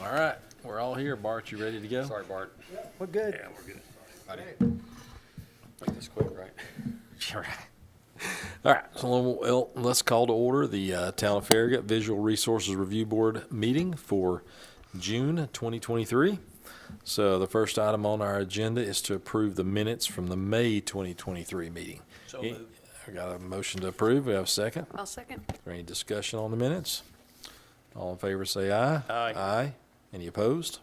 All right, we're all here. Bart, you ready to go? Sorry, Bart. We're good. Yeah, we're good. Buddy. Make this quick, right? Sure. All right, so let's call to order the Town of Farragut Visual Resources Review Board meeting for June 2023. So the first item on our agenda is to approve the minutes from the May 2023 meeting. So moved. I got a motion to approve. We have a second. I'll second. Is there any discussion on the minutes? All in favor say aye. Aye. Aye. Any opposed?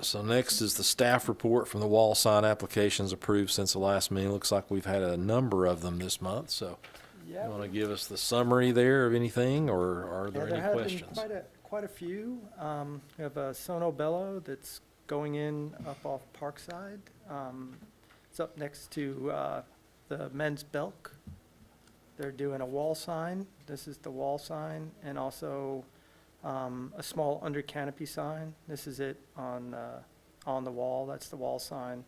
So next is the staff report from the wall sign applications approved since the last meeting. Looks like we've had a number of them this month, so you want to give us the summary there of anything, or are there any questions? There have been quite a few. We have a Sono Bello that's going in up off Parkside. It's up next to the Men's Belk. They're doing a wall sign. This is the wall sign, and also a small under canopy sign. This is it on the wall. That's the wall sign. And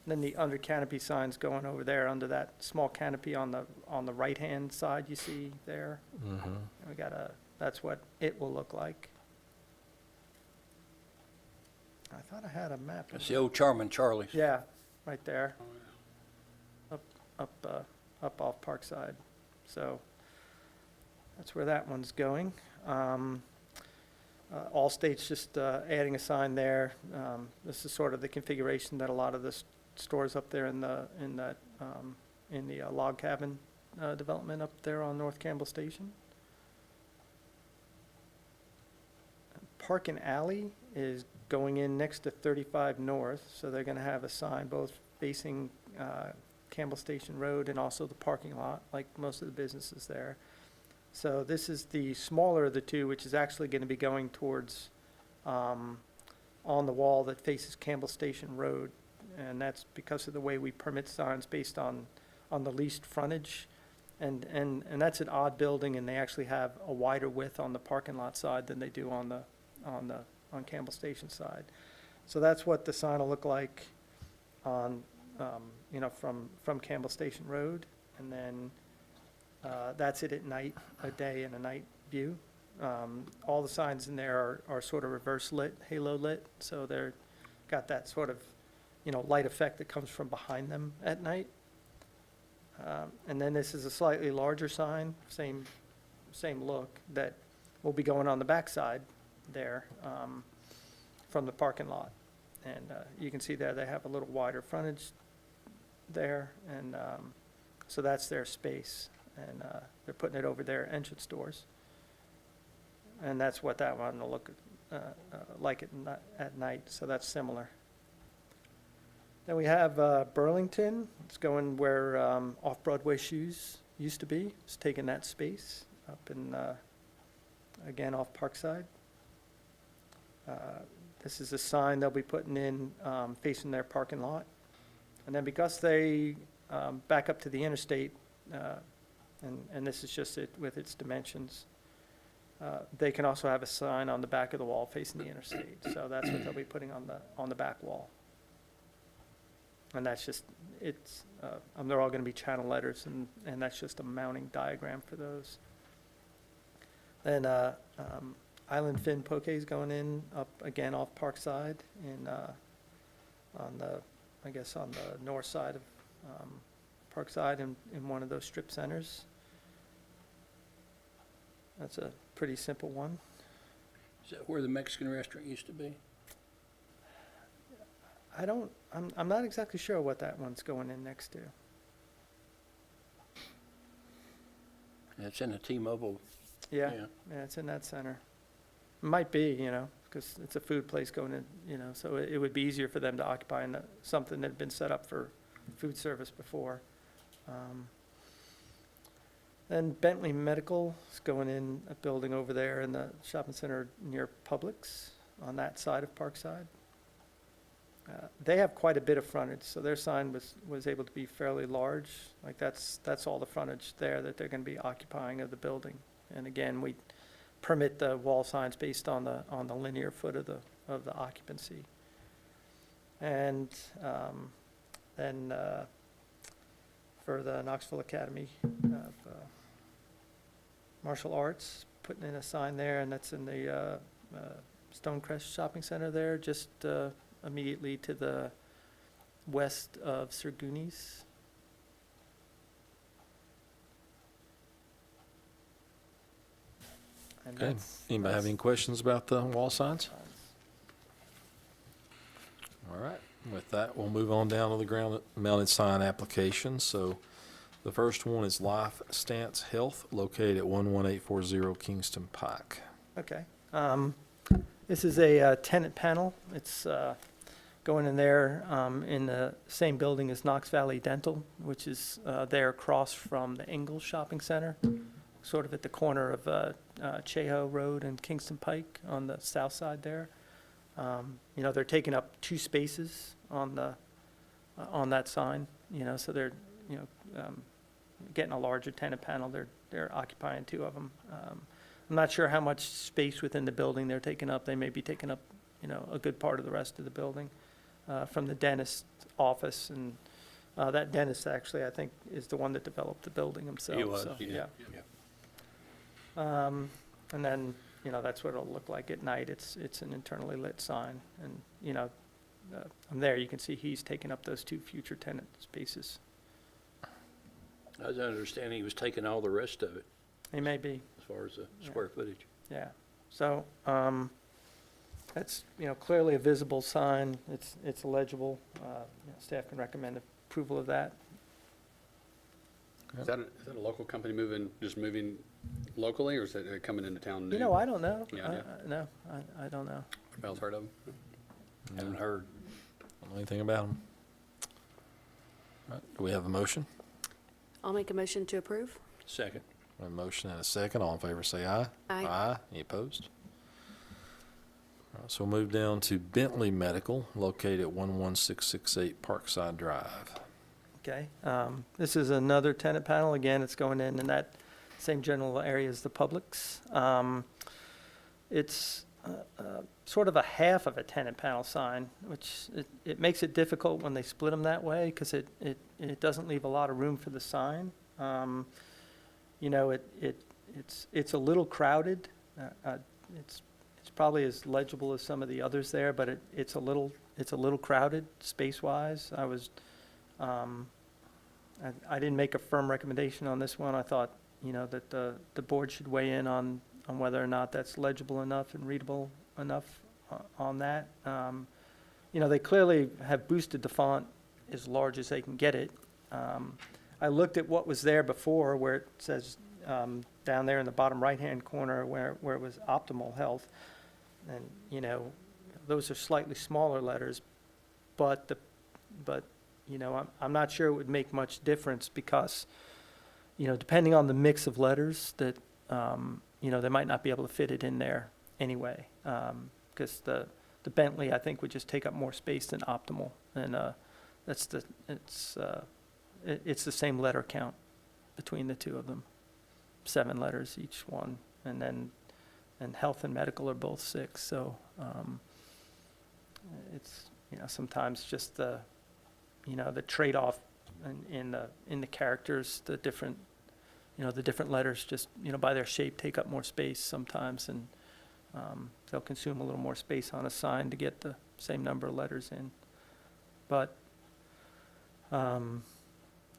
then the under canopy sign's going over there under that small canopy on the right-hand side you see there. Mhm. That's what it will look like. I thought I had a map. of That's it. the old Charmin Charlie's. Yeah, right there. Up off Parkside. So that's where that one's going. Allstate's just adding a sign there. This is sort of the configuration that a lot of the stores up there in the log cabin development up there on North Campbell Station. Park and Alley is going in next to 35 North, so they're going to have a sign both facing Campbell Station Road and also the parking lot, like most of the businesses there. So this is the smaller of the two, which is actually going to be going towards on the wall that faces Campbell Station Road, and that's because of the way we permit signs based on the leased frontage, and that's an odd building, and they actually have a wider width on the parking lot side than they do on Campbell Station side. So that's what the sign will look like on from Campbell Station Road, and then that's it at night, a day and a night view. All the signs in there are sort of reverse lit, halo lit, so they're got that sort of, light effect that comes from behind them at night. And then this is a slightly larger sign, same look, that will be going on the backside there from the parking lot. And you can see there they have a little wider frontage there, and so that's their space. And they're putting it over their entrance doors. And that's what that one will look like at night, so that's similar. Then we have Burlington. It's going where Off-Broadway Shoes used to be. It's taking that space up in, again, off Parkside. This is a sign they'll be putting in facing their parking lot. And then because they back up to the interstate, and this is just it with its dimensions, they can also have a sign on the back of the wall facing the interstate. So that's what they'll be putting on the back wall. And that's just, they're all going to be channel letters, and that's just a mounting diagram for those. Then Island Fin Poke is going in up again off Parkside and on the north side of Parkside in one of those strip centers. That's a pretty simple one. Is that where the Mexican restaurant used to be? I'm not exactly sure what that one's going in next to. It's in the T-Mobile. Yeah, it's in that center. Might be, because it's a food place going in, so it would be easier for them to occupy in something that had been set up for food service before. Then Bentley Medical is going in a building over there in the shopping center near Publix on that side of Parkside. They have quite a bit of frontage, so their sign was able to be fairly large. Like that's all the frontage there that they're going to be occupying of the building. And again, we permit the wall signs based on the linear foot of the occupancy. And then for the Knoxville Academy of Martial Arts, putting in a sign there, and that's in the Stonecrest Shopping Center there, just immediately to the west of Serguni's. And Okay. that's- Anybody have that's any questions about the wall signs? All right, with that, we'll move on down to the ground mounted sign applications. So the first one is Life Stance Health, located at 11840 Kingston Pike. Okay. This is a tenant panel. It's going in there in the same building as Knox Valley Dental, which is there across from the Ingalls Shopping Center, sort of at the corner of Cheho Road and Kingston Pike on the south side there. You know, they're taking up 2 spaces on that sign, you know, so they're, you know, getting a larger tenant panel. They're occupying 2 of them. I'm not sure how much space within the building they're taking up. They may be taking up, you know, a good part of the rest of the building from the dentist's office. And that dentist actually, I think, is the one that developed the building himself. He was, so, yeah. And then, you know, that's what it'll look like at night. It's an internally lit sign. And, you know, from there, you can see he's taking up those 2 future tenant spaces. I was understanding he was taking all the rest of it He may be. as far as the Yeah. square footage. Yeah, so, that's, you know, clearly a visible sign, it's legible, you know, staff can recommend approval of that. Is that a local company just moving locally, or is it coming into town new? You know, I don't know. Yeah, No, I don't know. Bell's heard of them? Haven't heard. Don't know anything about them. All right, do we have a motion? I'll make a motion to approve. Second. A motion and a second. All in favor, say aye. Aye. Aye. Any opposed? All right, so we'll move down to Bentley Medical, located at 11668 Parkside Drive. Okay, this is another tenant panel, again, it's going in that same general area as the Publix. It's sort of a half of a tenant panel sign, which it makes it difficult when they split them that way, because it doesn't leave a lot of room for the sign. You know, it's a little crowded. It's probably as legible as some of the others there, but it's a little crowded space-wise. I didn't make a firm recommendation on this one. I thought, you know, that the board should weigh in on whether or not that's legible enough and readable enough on that. You know, they clearly have boosted the font as large as they can get it. I looked at what was there before, where it says down there in the bottom right-hand corner where it was Optimal Health. And, you know, those are slightly smaller letters, but you know, I'm not sure it would make much difference because, you know, depending on the mix of letters that, you know, they might not be able to fit it in there anyway. Because the Bentley, I think, would just take up more space than Optimal. And it's the same letter count between the 2 of them, 7 letters each one. And health and medical are both 6. So it's, you know, sometimes just the, you know, the trade-off in the characters, the different letters just, you know, by their shape take up more space sometimes, and they'll consume a little more space on a sign to get the same number of letters in. But I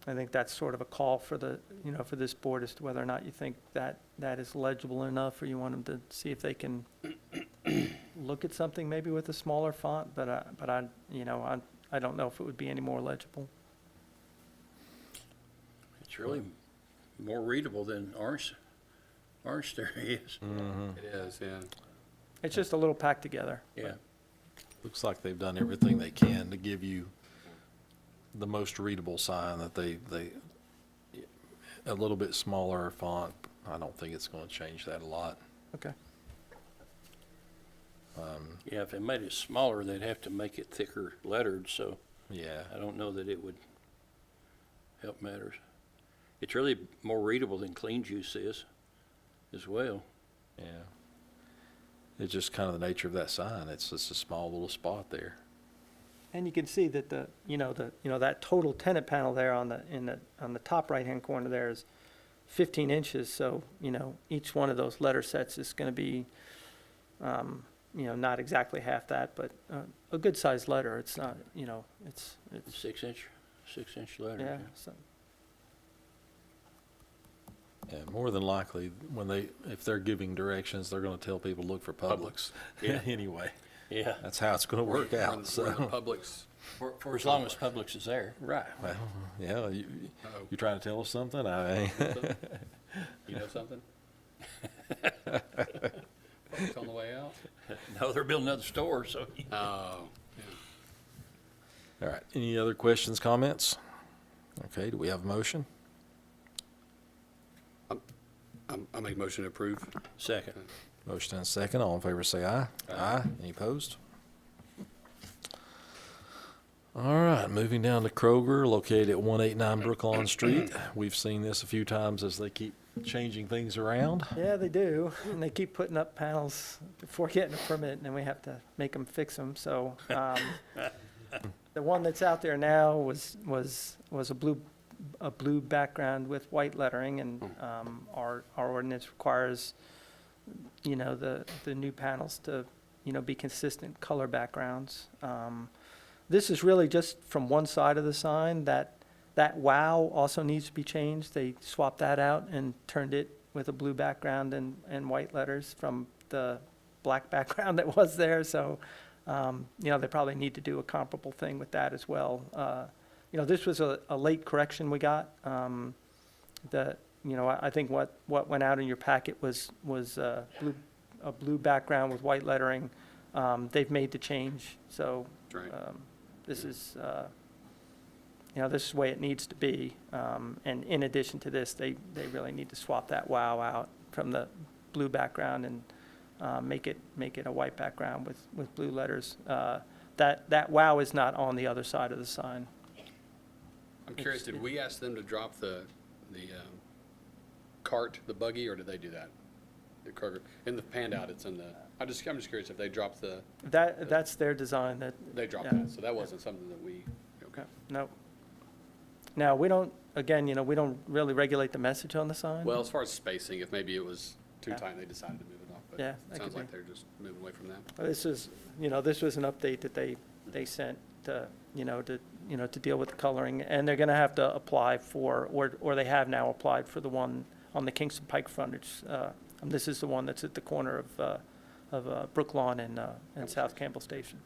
think that's sort of a call for for this board as to whether or not you think that is legible enough, or you want them to see if they can look at something maybe with a smaller font, but I don't know if it would be any more legible. It's really more readable than Orange Theory is. It is, yeah. It's just a little packed together. Yeah. Looks like they've done everything they can to give you the most readable sign that they a little bit smaller font. I don't think it's going to change that a lot. Okay. Yeah, if they made it smaller, they'd have to make it thicker lettered, so Yeah. I don't know that it would help matters. It's really more readable than Clean Juice is as well. Yeah. It's just kind of the nature of that sign. It's just a small little spot there. And you can see that that total tenant panel there on the top right-hand corner there is 15 inches. So, you know, each one of those letter sets is going to be Not exactly half that, but a good-sized letter. It's not, it's, 6-inch letters. yeah, so, And more than likely, if they're giving directions, they're gonna tell people, look for Publix. Yeah. Anyway, Yeah, that's how it's gonna work We're in out, the- we're in the so. Publix. for as long as Publix is there. Right, well, yeah, Uh-oh. you trying to tell us something? You know something? Publix on the way out? No, they're building another store, so. Oh, All right, any other questions, comments? Okay, do we have a motion? I make a motion to approve. Second. Motion and a second, all in favor say aye. Aye. Any opposed? All right, moving down to Kroger, located at 189 Brooklawn Street. We've seen this a few times as they keep changing things around. yeah, they do. And they keep putting up panels before getting a permit, and then we have to make them fix them. So the one that's out there now was a blue background with white lettering, and our ordinance requires, the new panels to, be consistent color backgrounds. This is really just from one side of the sign. That wow also needs to be changed. They swapped that out and turned it with a blue background and white letters from the black background that was there. So, they probably need to do a comparable thing with that as well. This was a late correction we got. I think what went out in your packet was a blue background with white lettering. They've made the change, so Right. this is this is the way it needs to be. And in addition to this, they really need to swap that wow out from the blue background and make it a white background with blue letters. That wow is not on the other side of the sign. I'm curious, did we ask them to drop the cart, the buggy, or did they do that? The Kroger, in the handout, it's in the, I'm just curious if they dropped That's their design. they dropped Yeah. that, so that wasn't something that we, okay. No. Now, we don't really regulate the message on the sign. Well, as far as spacing, if maybe it was too Yeah. tight, they decided to move it off, but Yeah, it that sounds could like be. they're just moving away from that. This was an update that they sent to deal with the coloring, and they're gonna have to apply for, or they have now applied for the one on the Kingston Pike frontage. This is the one that's at the corner of Brooklawn and South Campbell Station.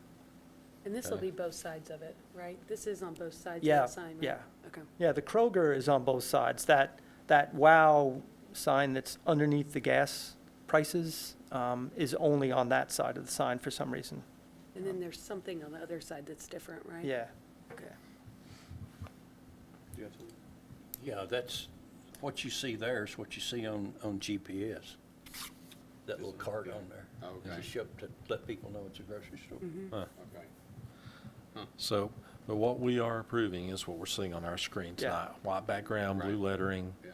And this will be both sides of it, right? This is on both sides of Yeah, the sign, right? yeah. Okay. Yeah, the Kroger is on both sides. That wow sign that's underneath the gas prices is only on that side of the sign for some reason. And then there's something on the other side that's different, right? Yeah. Okay. Do you have something? Yeah, that's, what you see there is what you see on GPS. That little cart on there. Okay. It's a shop to let people know it's a grocery store. Okay. So, but what we are approving is what we're seeing on our screen Yeah. tonight. White background, blue Right. lettering, Yeah.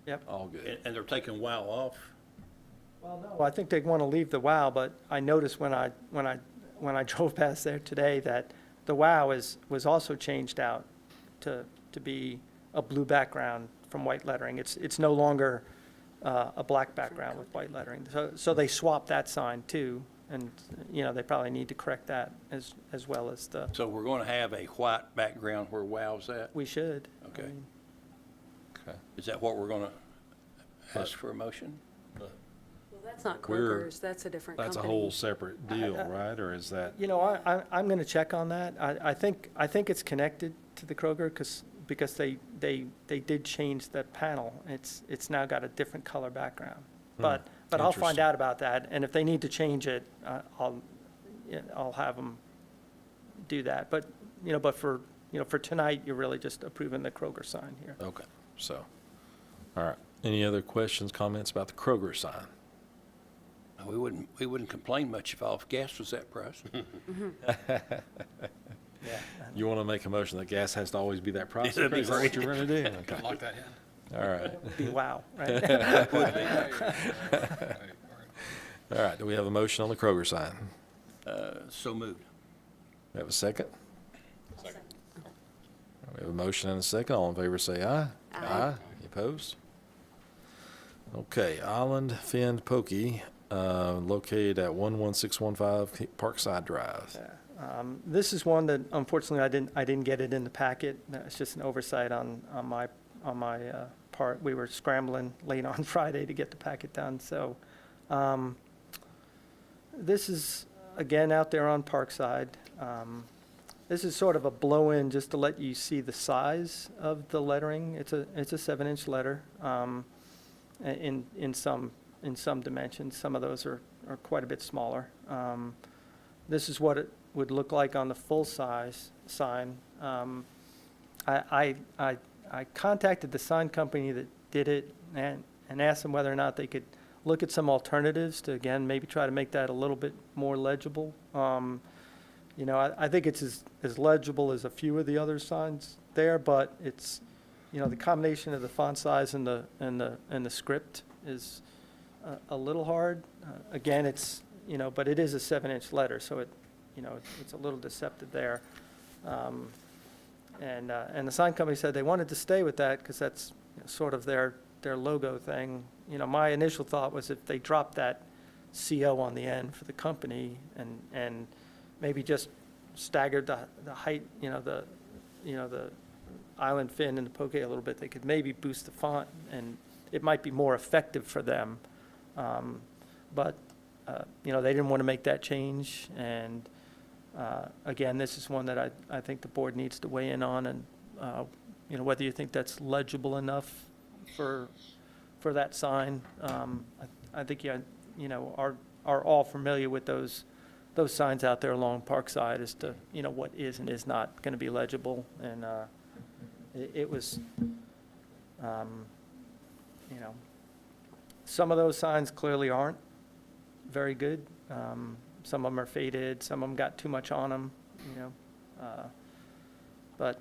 Yep. all good. And they're taking WOW off. Well, I think they want to leave the wow, but I noticed when I drove past there today that the wow was also changed out to be a blue background from white lettering. It's no longer a black background with white lettering. So they swapped that sign too, and they probably need to correct that as well as the. So we're going to have a white background where WOW's at? We should. I Okay. mean, Okay. Is that what we're going to ask for a motion? Well, that's not We're- Kroger's, that's a different That's company. a whole separate deal, right? Or is that? I'm going to check on that. I think it's connected to the Kroger because they did change the panel. It's now got a different color background. But I'll find Interesting. out about that, and if they need to change it, I'll have them do that. But for tonight, you're really just approving the Kroger sign here. Okay, so, all right. Any other questions, comments about the Kroger sign? We wouldn't complain much if all of gas was that price. Yeah. You want to make a motion that gas has to always be that price? That'd be Is that what great. you're going to do? Okay, Lock that in. all right. Be wow, right? All right, do we have a motion on the Kroger sign? So moved. We have a second? Second. We have a motion and a second. All in favor say aye. Aye. Any opposed? Okay, Island Fend Pokey located at 11615 Parkside Drive. This is one that unfortunately I didn't get it in the packet. It's just an oversight on my part. We were scrambling late on Friday to get the packet done, so, this is, again, out there on Parkside. This is sort of a blow-in just to let you see the size of the lettering. It's a 7-inch letter, in some dimensions. Some of those are quite a bit smaller. This is what it would look like on the full-size sign. I contacted the sign company that did it and asked them whether or not they could look at some alternatives to, again, maybe try to make that a little bit more legible. You know, I think it's as legible as a few of the other signs there, but it's, you know, the combination of the font size and the script is a little hard. Again, it's, you know, but it is a 7-inch letter, so it, you know, it's a little deceptive there. And the sign company said they wanted to stay with that because that's, you know, sort of their logo thing. You know, my initial thought was if they dropped that CO on the end for the company and maybe just staggered the height, you know, the island fin and the poke a little bit, they could maybe boost the font and it might be more effective for them. But you know, they didn't want to make that change. And again, this is one that I think the board needs to weigh in on, and you know, whether you think that's legible enough for that sign. I think you know are all familiar with those signs out there along Parkside as to, you know, what is and is not going to be legible. And it was, you know, some of those signs clearly aren't very good. Some of them are faded, some of them got too much on them, you know. But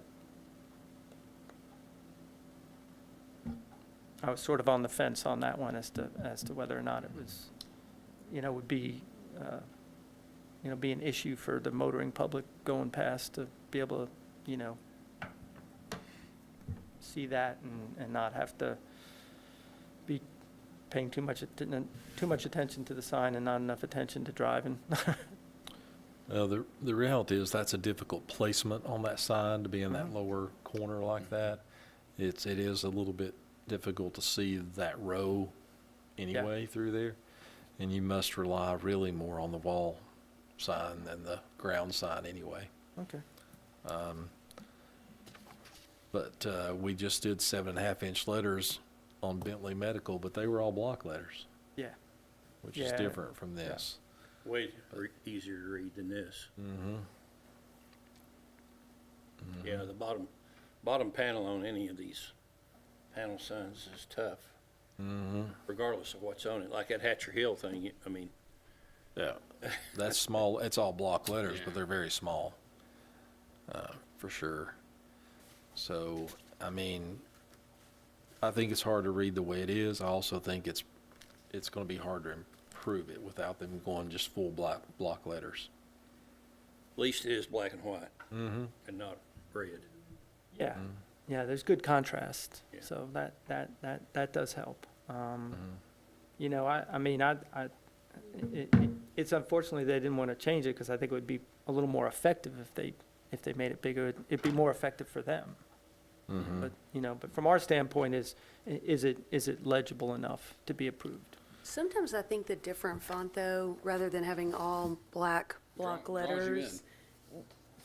I was sort of on the fence on that one as to whether or not it was, you know, would be, you know, be an issue for the motoring public going past to be able to, you know, see that and not have to be paying too much attention to the sign and not enough attention to driving. The reality is that's a difficult placement on that sign to be in that lower corner like that. It is a little bit difficult to see that row anyway through there. And you must rely really more on the wall sign than the ground sign anyway. Okay. But we just did 7.5-inch letters on Bentley Medical, but they were all block letters, Yeah. which is Yeah. different from this. Way easier to read than this. Mm-hmm. Yeah, the bottom panel on any of these panel signs is tough, Mm-hmm. regardless of what's on it. Like that Hatcher Hill thing, I mean, Yeah, that's small. It's all block letters, Yeah. but they're very small, for sure. So, I mean, I think it's hard to read the way it is. I also think it's going to be hard to improve it without them going just full block letters. at least it is black and white Mm-hmm. and not red. Yeah. Yeah, there's good contrast, Yeah. so that does help. You know, I mean, it's unfortunately they didn't want to change it because I think it would be a little more effective if they made it bigger. It'd be more effective for them. Mm-hmm. But, you know, but from our standpoint, is it legible enough to be approved? Sometimes I think the different font, though, rather than having all black block As long as you're letters,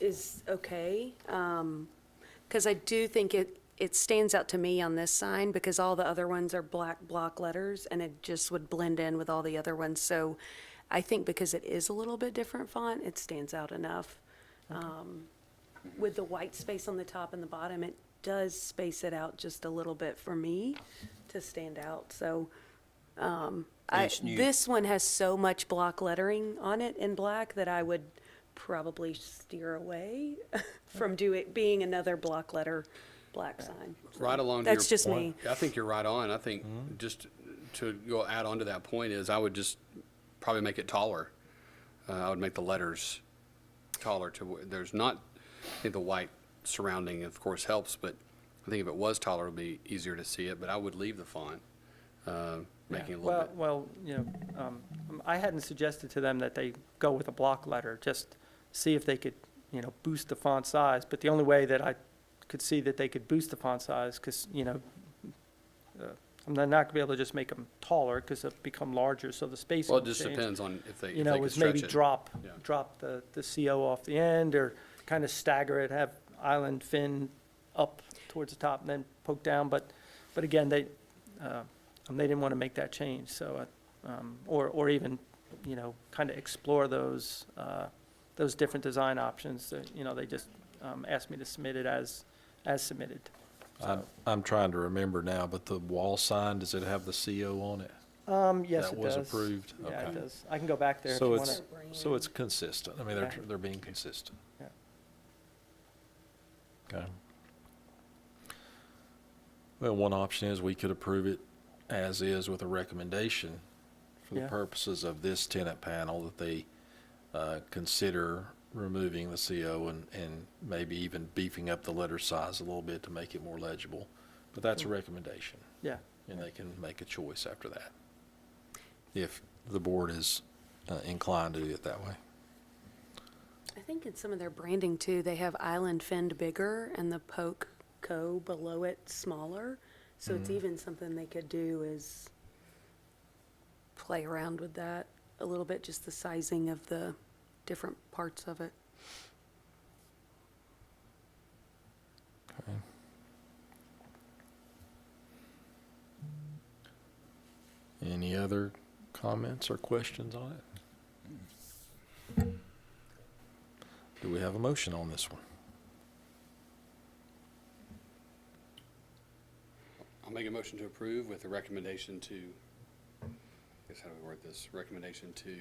is okay. Because I do think it stands out to me on this sign because all the other ones are black block letters and it just would blend in with all the other ones. So I think because it is a little bit different font, it stands out enough. With the white space on the top and the bottom, it does space it out just a little bit for me to stand out. So It's new. this one has so much block lettering on it in black that I would probably steer away from being another block letter black sign. Right along to your That's just point. me. I think you're right on. I think just to go add on to that point is I would just probably make it taller. I would make the letters taller there's not, I think the white surrounding of course helps, but I think if it was taller it would be easier to see it, but I would leave the font. making it a little bit. Well, I hadn't suggested to them that they go with a block letter, just see if they could, boost the font size. But the only way that I could see that they could boost the font size, because, I'm not gonna be able to just make them taller, because they'll become larger, so the spacing Well, it will just change. depends on if they You if know, they can was stretch maybe it. drop Yeah. the CO off the end, or kind of stagger it, have island fin up towards the top and then poke down, but again, they didn't want to make that change, so, or even, kind of explore those different design options, that, they just asked me to submit it as submitted. I'm trying to remember now, but the wall sign, does it have the CO on it? Yes, That it was does. approved? Yeah, Okay. it does. I can go back there if you So want it's, to. so it's consistent. I mean, Yeah. they're being consistent. Yeah. Okay. Well, one option is we could approve it as is with a recommendation for the Yeah. purposes of this tenant panel, that they consider removing the CO and maybe even beefing up the letter size a little bit to make it more legible. But that's a recommendation, Yeah, and they can make a choice after that, if the board is inclined to do it that way. I think in some of their branding too, they have island finned bigger and the poke co below it smaller. So it's even something they could do is play around with that a little bit, just the sizing of the different parts of it. Okay. Any other comments or questions on it? Do we have a motion on this one? I'll make a motion to approve with a recommendation to, I guess how do we word this? Recommendation to,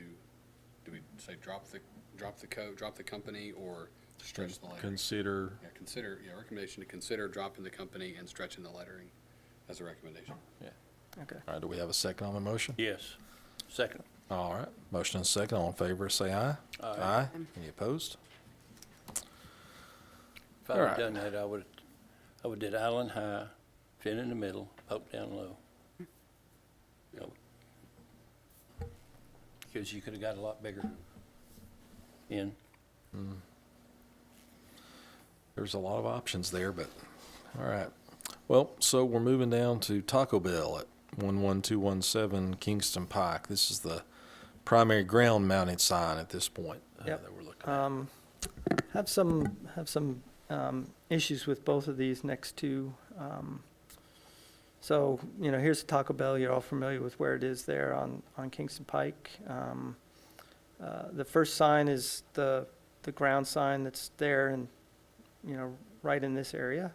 do we say drop the company, or stretch the lettering? Consider, Recommendation to consider dropping the company and stretching the lettering as a recommendation. okay. all right, do we have a second on the motion? Yes. Second. All right, motion and second, all in favor, say aye. Aye. Any opposed? If I All would right. done that, I would did island high, fin in the middle, poke down low. Because you could have got a lot bigger in. There's a lot of options there, but, all right. Well, so we're moving down to Taco Bell at 11217 Kingston Pike. This is the primary ground mounted sign at this point Yep. that we're looking at. Have some issues with both of these next two. So, here's Taco Bell. You're all familiar with where it is there on Kingston Pike. The first sign is the ground sign that's there and, right in this area.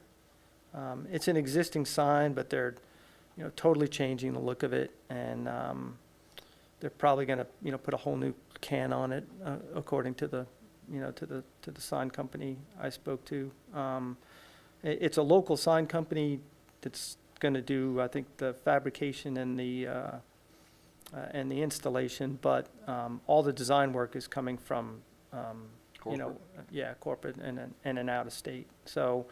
It's an existing sign, but they're, totally changing the look of it, and they're probably going to, put a whole new can on it, according to the, to the sign company I spoke to. It's a local sign company that's going to do, I think, the fabrication and the installation, but all the design work is coming from, corporate and an out of state. So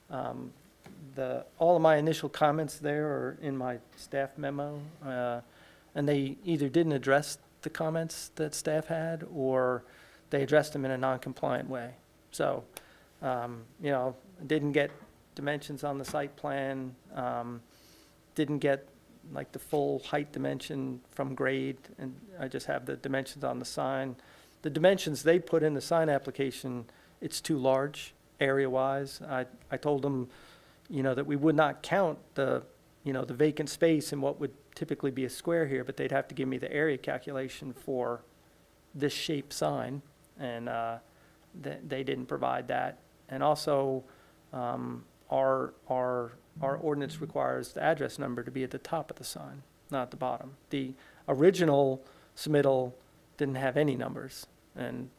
all of my initial comments there are in my staff memo, and they either didn't address the comments that staff had, or they addressed them in a non-compliant way. So, didn't get dimensions on the site plan, didn't get like the full height dimension from grade, and I just have the dimensions on the sign. The dimensions they put in the sign application, it's too large area-wise. I told them, that we would not count the vacant space in what would typically be a square here, but they'd have to give me the area calculation for this shape sign, and they didn't provide that. And also, our ordinance requires the address number to be at the top of the sign, not at the bottom. The original submittal didn't have any numbers, and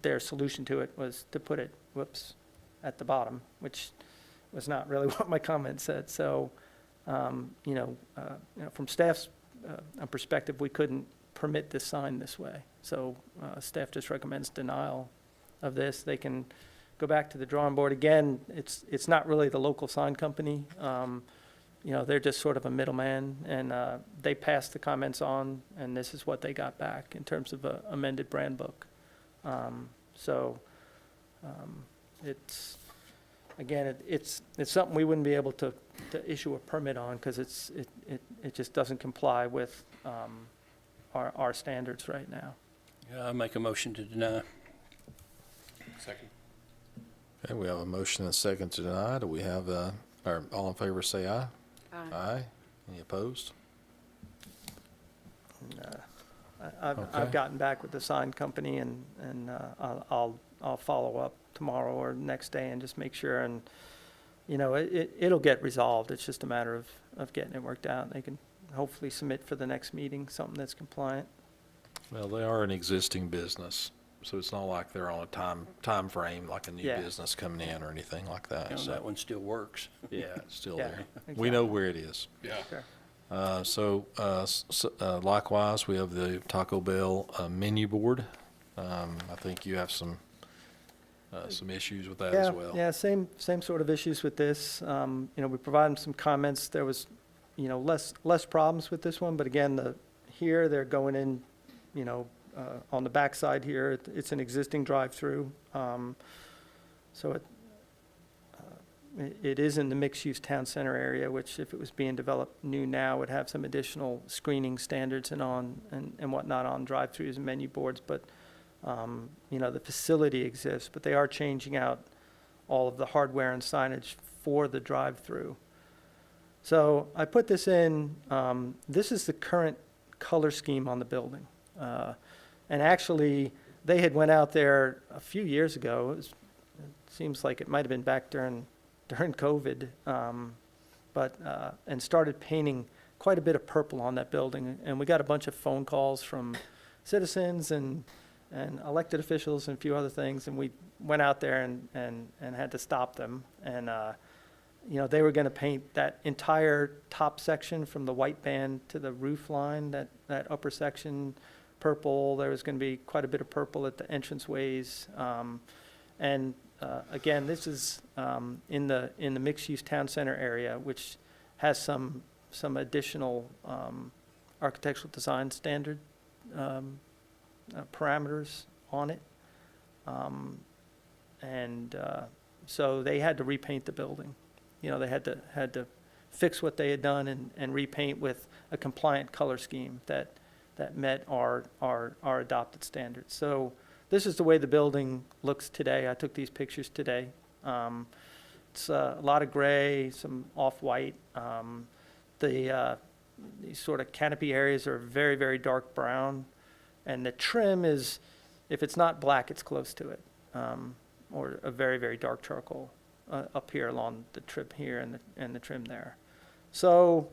their solution to it was to put it, at the bottom, which was not really what my comment said. So, from staff's perspective, we couldn't permit this sign this way. So staff just recommends denial of this. They can go back to the drawing board. Again, it's not really the local sign company. you know, they're just sort of a middleman, and they passed the comments on, and this is what they got back in terms of a amended brand book. So it's, again, it's something we wouldn't be able to issue a permit on, because it just doesn't comply with our standards right now. Yeah, I make a motion to deny. Second. Okay, we have a motion and a second to deny. Do we have, or all in favor say aye? Aye. Any opposed? I've Okay. gotten back with the sign company, and I'll follow up tomorrow or next day and just make sure, and, you know, it'll get resolved. It's just a matter of getting it worked out. They can hopefully submit for the next meeting, something that's compliant. Well, they are an existing business, so it's not like they're on a time frame like a new Yeah. business coming in or anything like that. You know, So, that one still works. yeah, it's still Yeah, there. We know where it is. Yeah. Sure. Likewise, we have the Taco Bell menu board. I think you have some issues with that as well. Yeah, same sort of issues with this. You know, we provided them some comments. There was, you know, less problems with this one, but again, here, they're going in, you know, on the backside here, it's an existing drive-through. So it is in the mixed-use town center area, which if it was being developed new now, would have some additional screening standards and whatnot on drive-throughs and menu boards, but, you know, the facility exists, but they are changing out all of the hardware and signage for the drive-through. So I put this in, this is the current color scheme on the building. And actually, they had went out there a few years ago. It seems like it might have been back during COVID, and started painting quite a bit of purple on that building. And we got a bunch of phone calls from citizens and elected officials and a few other things. And we went out there and had to stop them. And, you know, they were going to paint that entire top section from the white band to the roof line, that upper section purple. There was going to be quite a bit of purple at the entranceways. Again, this is in the mixed-use town center area, which has some additional architectural design standard parameters on it. So they had to repaint the building. You know, they had to fix what they had done and repaint with a compliant color scheme that met our adopted standards. So this is the way the building looks today. I took these pictures today. It's a lot of gray, some off-white. These sort of canopy areas are very, very dark brown. And the trim is, if it's not black, it's close to it, or a very, very dark charcoal up here along the trim here and the trim there. So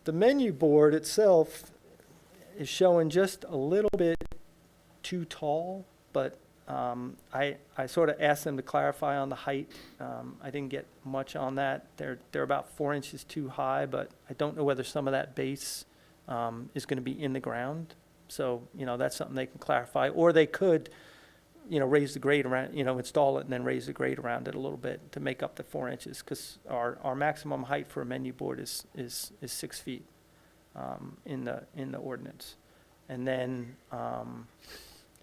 the menu board itself is showing just a little bit too tall, but I sort of asked them to clarify on the height. I didn't get much on that. They're about 4 inches too high, but I don't know whether some of that base is going to be in the ground. So, you know, that's something they can clarify, or they could, you know, raise the grade around, you know, install it and then raise the grade around it a little bit to make up the 4 inches, because our maximum height for a menu board is 6 feet in the ordinance. And then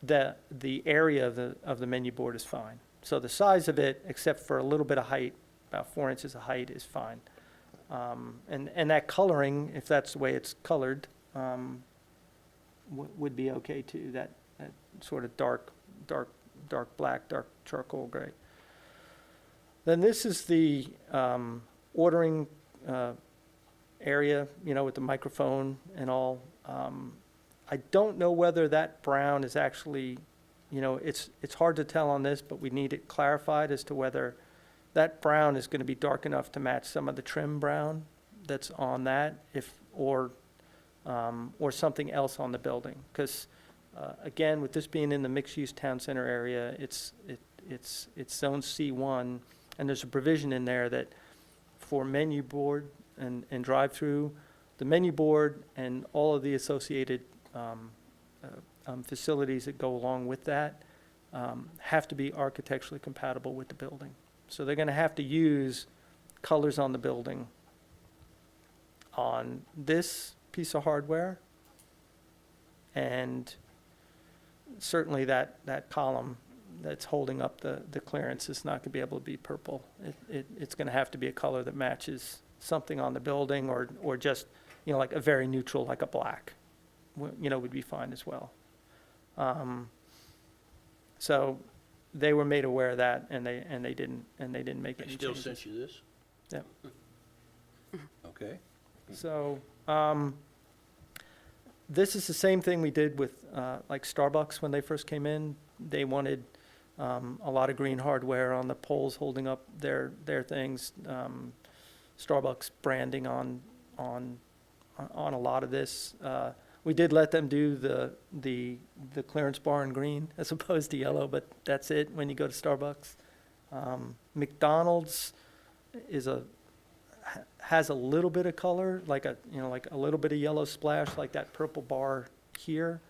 the area of the menu board is fine. So the size of it, except for a little bit of height, about 4 inches of height, is fine. And that coloring, if that's the way it's colored, would be okay too. That sort of dark black, dark charcoal gray. Then this is the ordering area, you know, with the microphone and all. I don't know whether that brown is actually, you know, it's hard to tell on this, but we need it clarified as to whether that brown is going to be dark enough to match some of the trim brown that's on that, or something else on the building. Because again, with this being in the mixed-use town center area, it's zone C1, and there's a provision in there that for menu board and drive-through, the menu board and all of the associated facilities that go along with that have to be architecturally compatible with the building. So they're going to have to use colors on the building on this piece of hardware. And certainly that column that's holding up the clearance is not going to be able to be purple. It's going to have to be a color that matches something on the building, or just, like a very neutral, like a black, would be fine as well. So they were made aware of that, and they didn't make They any still changes. sent you this? Yep. Okay. So, this is the same thing we did with, like Starbucks when they first came in. They wanted, a lot of green hardware on the poles holding up their things. Starbucks branding on a lot of this. We did let them do the clearance bar in green as opposed to yellow, but that's it when you go to Starbucks. McDonald's has a little bit of color, like a little bit of yellow splash, like that purple bar here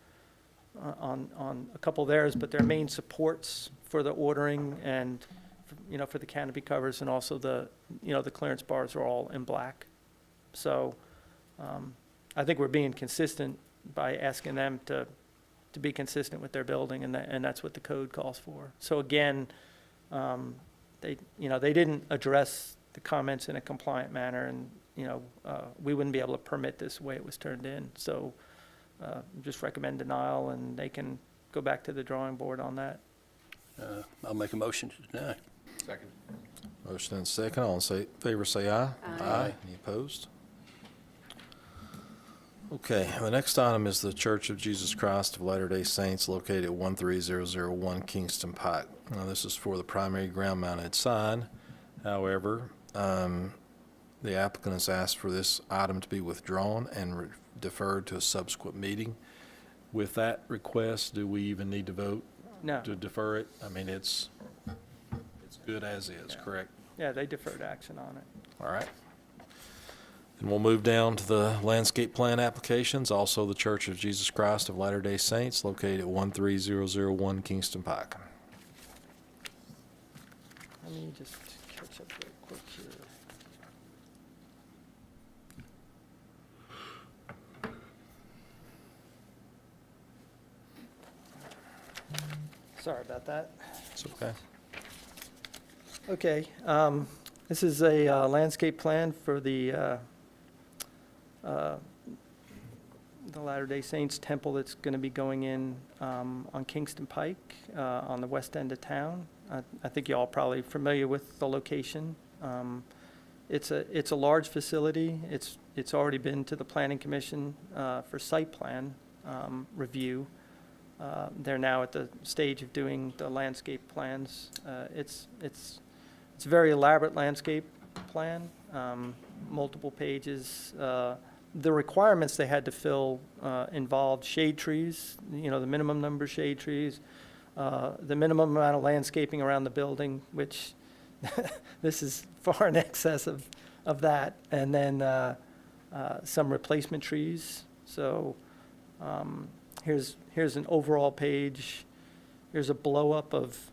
on a couple of theirs, but their main supports for the ordering and, for the canopy covers, and also the clearance bars are all in black. So, I think we're being consistent by asking them to be consistent with their building, and that's what the code calls for. So again, they didn't address the comments in a compliant manner, and, we wouldn't be able to permit this the way it was turned in. So, just recommend denial, and they can go back to the drawing board on that. I'll make a motion to deny. Second. Motion and second. All in favor say aye. Aye. Any opposed? Okay, the next item is the Church of Jesus Christ of Latter-day Saints located at 13001 Kingston Pike. Now, this is for the primary ground-mounted sign. However, the applicant has asked for this item to be withdrawn and deferred to a subsequent meeting. With that request, do we even need to vote No, to defer it? I mean, it's good as is, correct? yeah, they deferred action on it. All right. And we'll move down to the landscape plan applications, also the Church of Jesus Christ of Latter-day Saints located at 13001 Kingston Pike. Let me just catch up real quick here. Sorry about that. It's okay. Okay, this is a landscape plan for the Latter-day Saints temple that's going to be going in on Kingston Pike on the west end of town. I think you all probably familiar with the location. It's a large facility. It's already been to the Planning Commission for site plan review. They're now at the stage of doing the landscape plans. It's a very elaborate landscape plan, multiple pages. The requirements they had to fill involved shade trees, the minimum number of shade trees, the minimum amount of landscaping around the building, which this is far in excess of that, and then some replacement trees. So here's an overall page. Here's a blow-up of,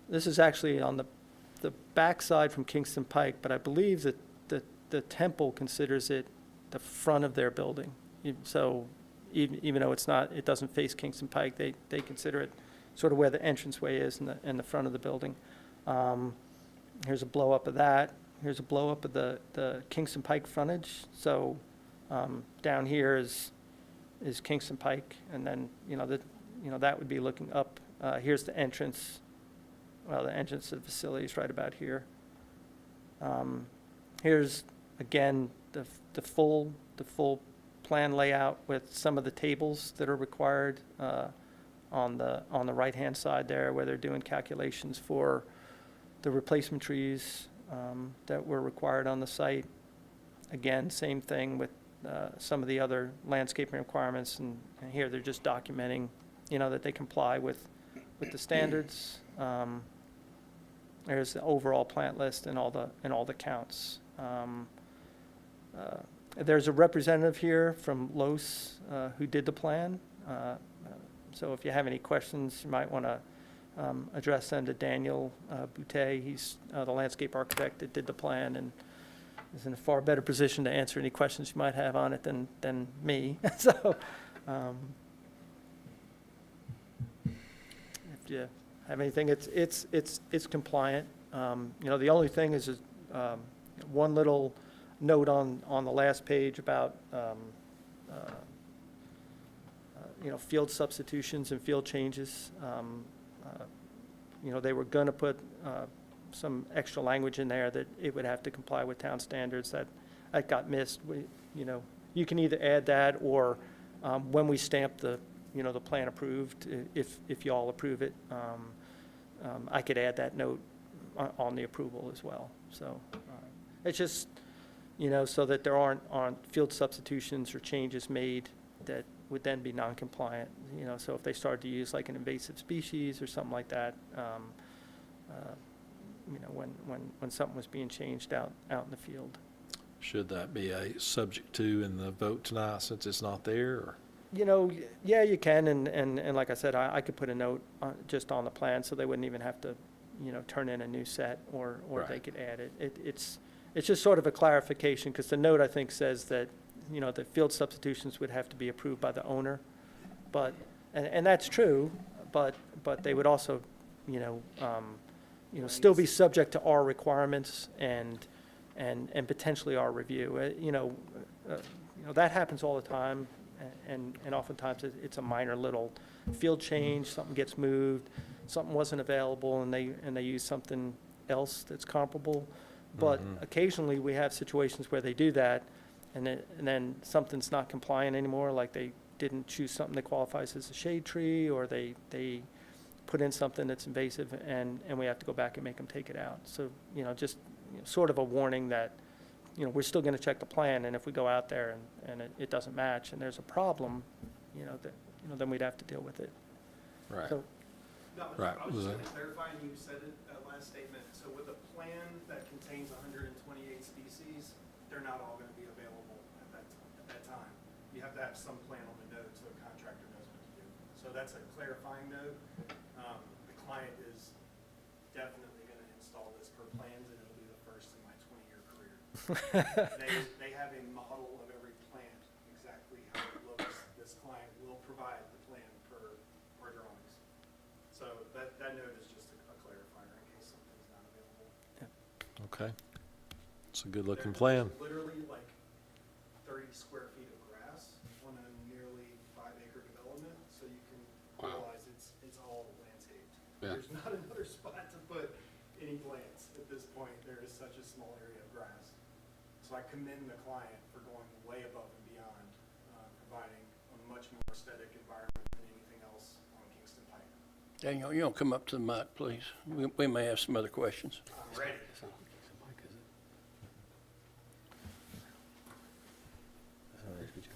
this is actually on the backside from Kingston Pike, but I believe that the temple considers it the front of their building. So even though it doesn't face Kingston Pike, they consider it sort of where the entranceway is in the front of the building. Here's a blow-up of that. Here's a blow-up of the Kingston Pike frontage. So down here is Kingston Pike, and then that would be looking up. Here's the entrance. Well, the entrance to the facility is right about here. Here's again the full plan layout with some of the tables that are required on the right-hand side there, where they're doing calculations for the replacement trees that were required on the site. Again, same thing with some of the other landscaping requirements, and here they're just documenting, that they comply with the standards. There's the overall plant list and all the counts. There's a representative here from Los who did the plan. So if you have any questions, you might want to address them to Daniel Boutte. He's the landscape architect that did the plan, and is in a far better position to answer any questions you might have on it than me. So, if you have anything, it's compliant. The only thing is one little note on the last page about, field substitutions and field changes. They were going to put some extra language in there that it would have to comply with town standards. That got missed. You can either add that, or when we stamp the plan approved, if you all approve it, I could add that note on the approval as well. So it's just, so that there aren't field substitutions or changes made that would then be non-compliant. So if they started to use like an invasive species or something like that, when something was being changed out in the field. Should that be a subject to in the vote tonight since it's not there, or? Yeah, you can, and like I said, I could put a note just on the plan, so they wouldn't even have to, turn in a new set, or they Right. could add it. It's just sort of a clarification, because the note, I think, says that, the field substitutions would have to be approved by the owner, but, and that's true, but they would also, still be subject to our requirements and potentially our review. That happens all the time. And oftentimes it's a minor little field change, something gets moved, something wasn't available, and they use something else that's comparable. But occasionally we have situations where they do that, and then something's not compliant anymore, like they didn't choose something that qualifies as a shade tree, or they put in something that's invasive, and we have to go back and make them take it out. So, just sort of a warning that, we're still going to check the plan, and if we go out there and it doesn't match and there's a problem, then we'd have to deal with it. Right. So, Right. I was Was just it- going to clarify, and you said it, that last statement, so with a plan that contains 128 species, they're not all going to be available at that time. You have to have some plan on the note so the contractor knows what to do. So that's a clarifying note. The client is definitely going to install this per plans, and it'll be the first in my 20-year career. They have a model of every plant, exactly how it looks. This client will provide the plan per our drawings. So that note is just a clarifier in case something's not available. Okay. It's a good-looking plan. There's literally like 30 square feet of grass on a nearly 5-acre development, so you can Wow. realize it's all landscaped. Yeah. There's not another spot to put any plants at this point. There is such a small area of grass. So I commend the client for going way above and beyond, providing a much more aesthetic environment than anything else on Kingston Pike. Daniel, you don't come up to the mic, please. We may have some other questions. I'm ready.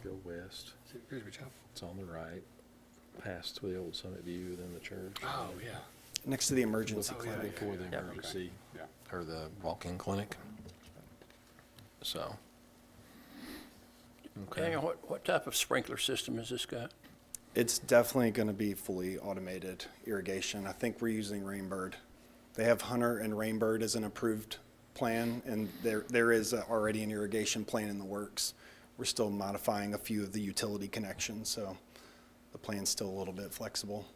Go west. It's on the right, past the old Summit View, then the church. Oh, yeah. Next to the emergency clinic. Before the emergency, Yeah. or the walk-in clinic. So. Okay. Daniel, what type of sprinkler system has this got? It's definitely going to be fully automated irrigation. I think we're using Rainbird. They have Hunter and Rainbird as an approved plan, and there is already an irrigation plan in the works. We're still modifying a few of the utility connections, so the plan's still a little bit flexible.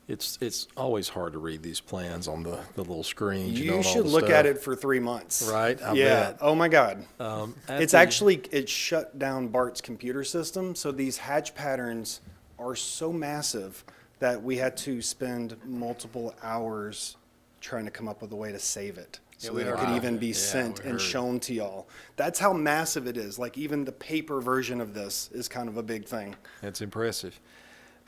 It's always hard to read these plans on the little screens. You know, and all should the look stuff. at it for 3 months. Right, I Yeah. bet. Oh, my God. At It's the- actually, it shut down Bart's computer system, so these hatch patterns are so massive that we had to spend multiple hours trying to come up with a way to save it. So we that it heard could about even that. be Yeah, sent we and heard. shown to y'all. That's how massive it is. Like even the paper version of this is kind of a big thing. It's impressive.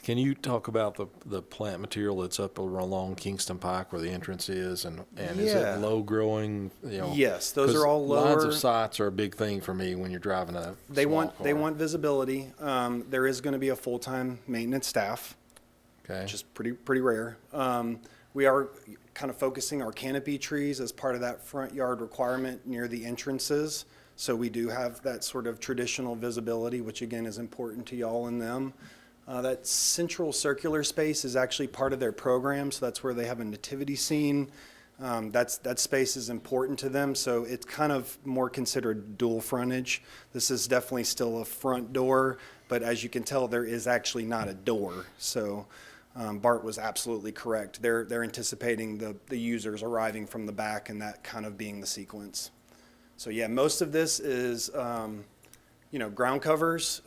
Can you talk about the plant material that's up along Kingston Pike where the entrance is, and is Yeah. it low growing? Yes, those 'cause are all Lines lower- of sights are a big thing for me when you're driving a They small want, they car. want visibility. There is going to be a full-time maintenance staff. Okay. Which is pretty rare. We are kind of focusing our canopy trees as part of that front yard requirement near the entrances. So we do have that sort of traditional visibility, which again is important to y'all and them. That central circular space is actually part of their program, so that's where they have a nativity scene. That space is important to them, so it's kind of more considered dual frontage. This is definitely still a front door, but as you can tell, there is actually not a door. So Bart was absolutely correct. They're anticipating the users arriving from the back and that kind of being the sequence. So yeah, most of this is, ground covers,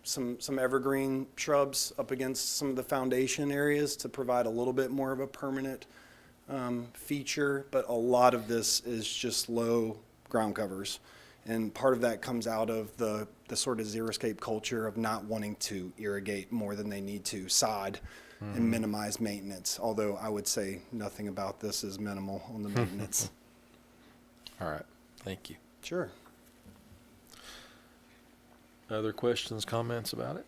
some evergreen shrubs up against some of the foundation areas to provide a little bit more of a permanent feature, but a lot of this is just low ground covers. And part of that comes out of the sort of xeriscape culture of not wanting to irrigate more than they need to, sod, and minimize maintenance. Although I would say nothing about this is minimal on the maintenance. All right, thank you. Sure. Other questions, comments about it?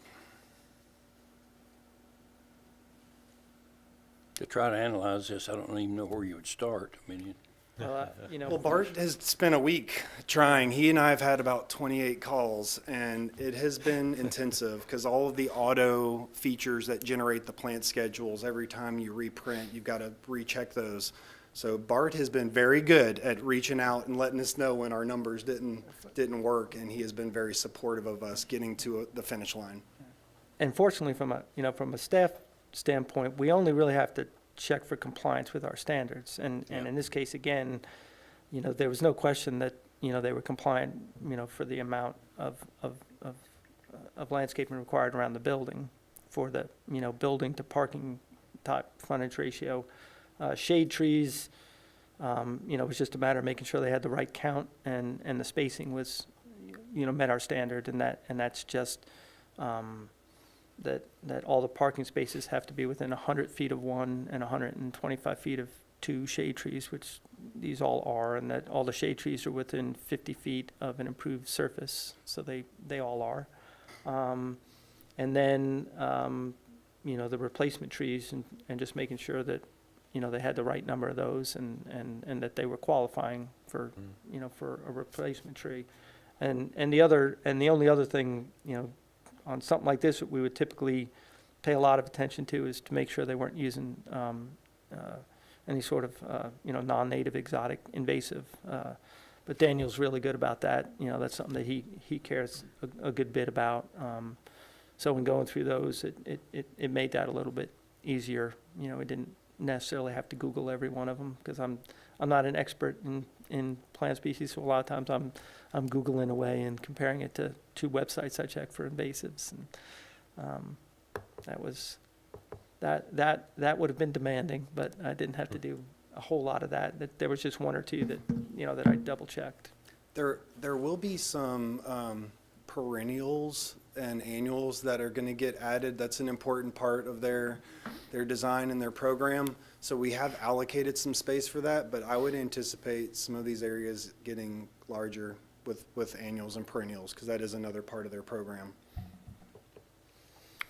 To try to analyze this, I don't even know where you would start. I mean, Well, Bart has spent a week trying. He and I have had about 28 calls, and it has been intensive because all of the auto features that generate the plant schedules, every time you reprint, you've got to recheck those. So Bart has been very good at reaching out and letting us know when our numbers didn't work, and he has been very supportive of us getting to the finish line. And fortunately, from a staff standpoint, we only really have to check for compliance with our standards. And in this case, again, there was no question that, they were compliant, for the amount of landscaping required around the building for the, building to parking type frontage ratio. Shade trees, it was just a matter of making sure they had the right count and the spacing was, met our standard, and that's just, that all the parking spaces have to be within 100 feet of one and 125 feet of two shade trees, which these all are, and that all the shade trees are within 50 feet of an improved surface, so they all are. And then, the replacement trees and just making sure that, they had the right number of those and that they were qualifying for, for a replacement tree. And the only other thing, on something like this, we would typically pay a lot of attention to is to make sure they weren't using any sort of, non-native exotic invasive. But Daniel's really good about that. That's something that he cares a good bit about. So when going through those, it made that a little bit easier. It didn't necessarily have to Google every one of them because I'm not an expert in plant species, so a lot of times I'm Googling away and comparing it to two websites I check for invasives, and that would have been demanding, but I didn't have to do a whole lot of that. There was just one or two that that I double checked. There will be some perennials and annuals that are going to get added. That's an important part of their design and their program. So we have allocated some space for that, but I would anticipate some of these areas getting larger with annuals and perennials because that is another part of their program.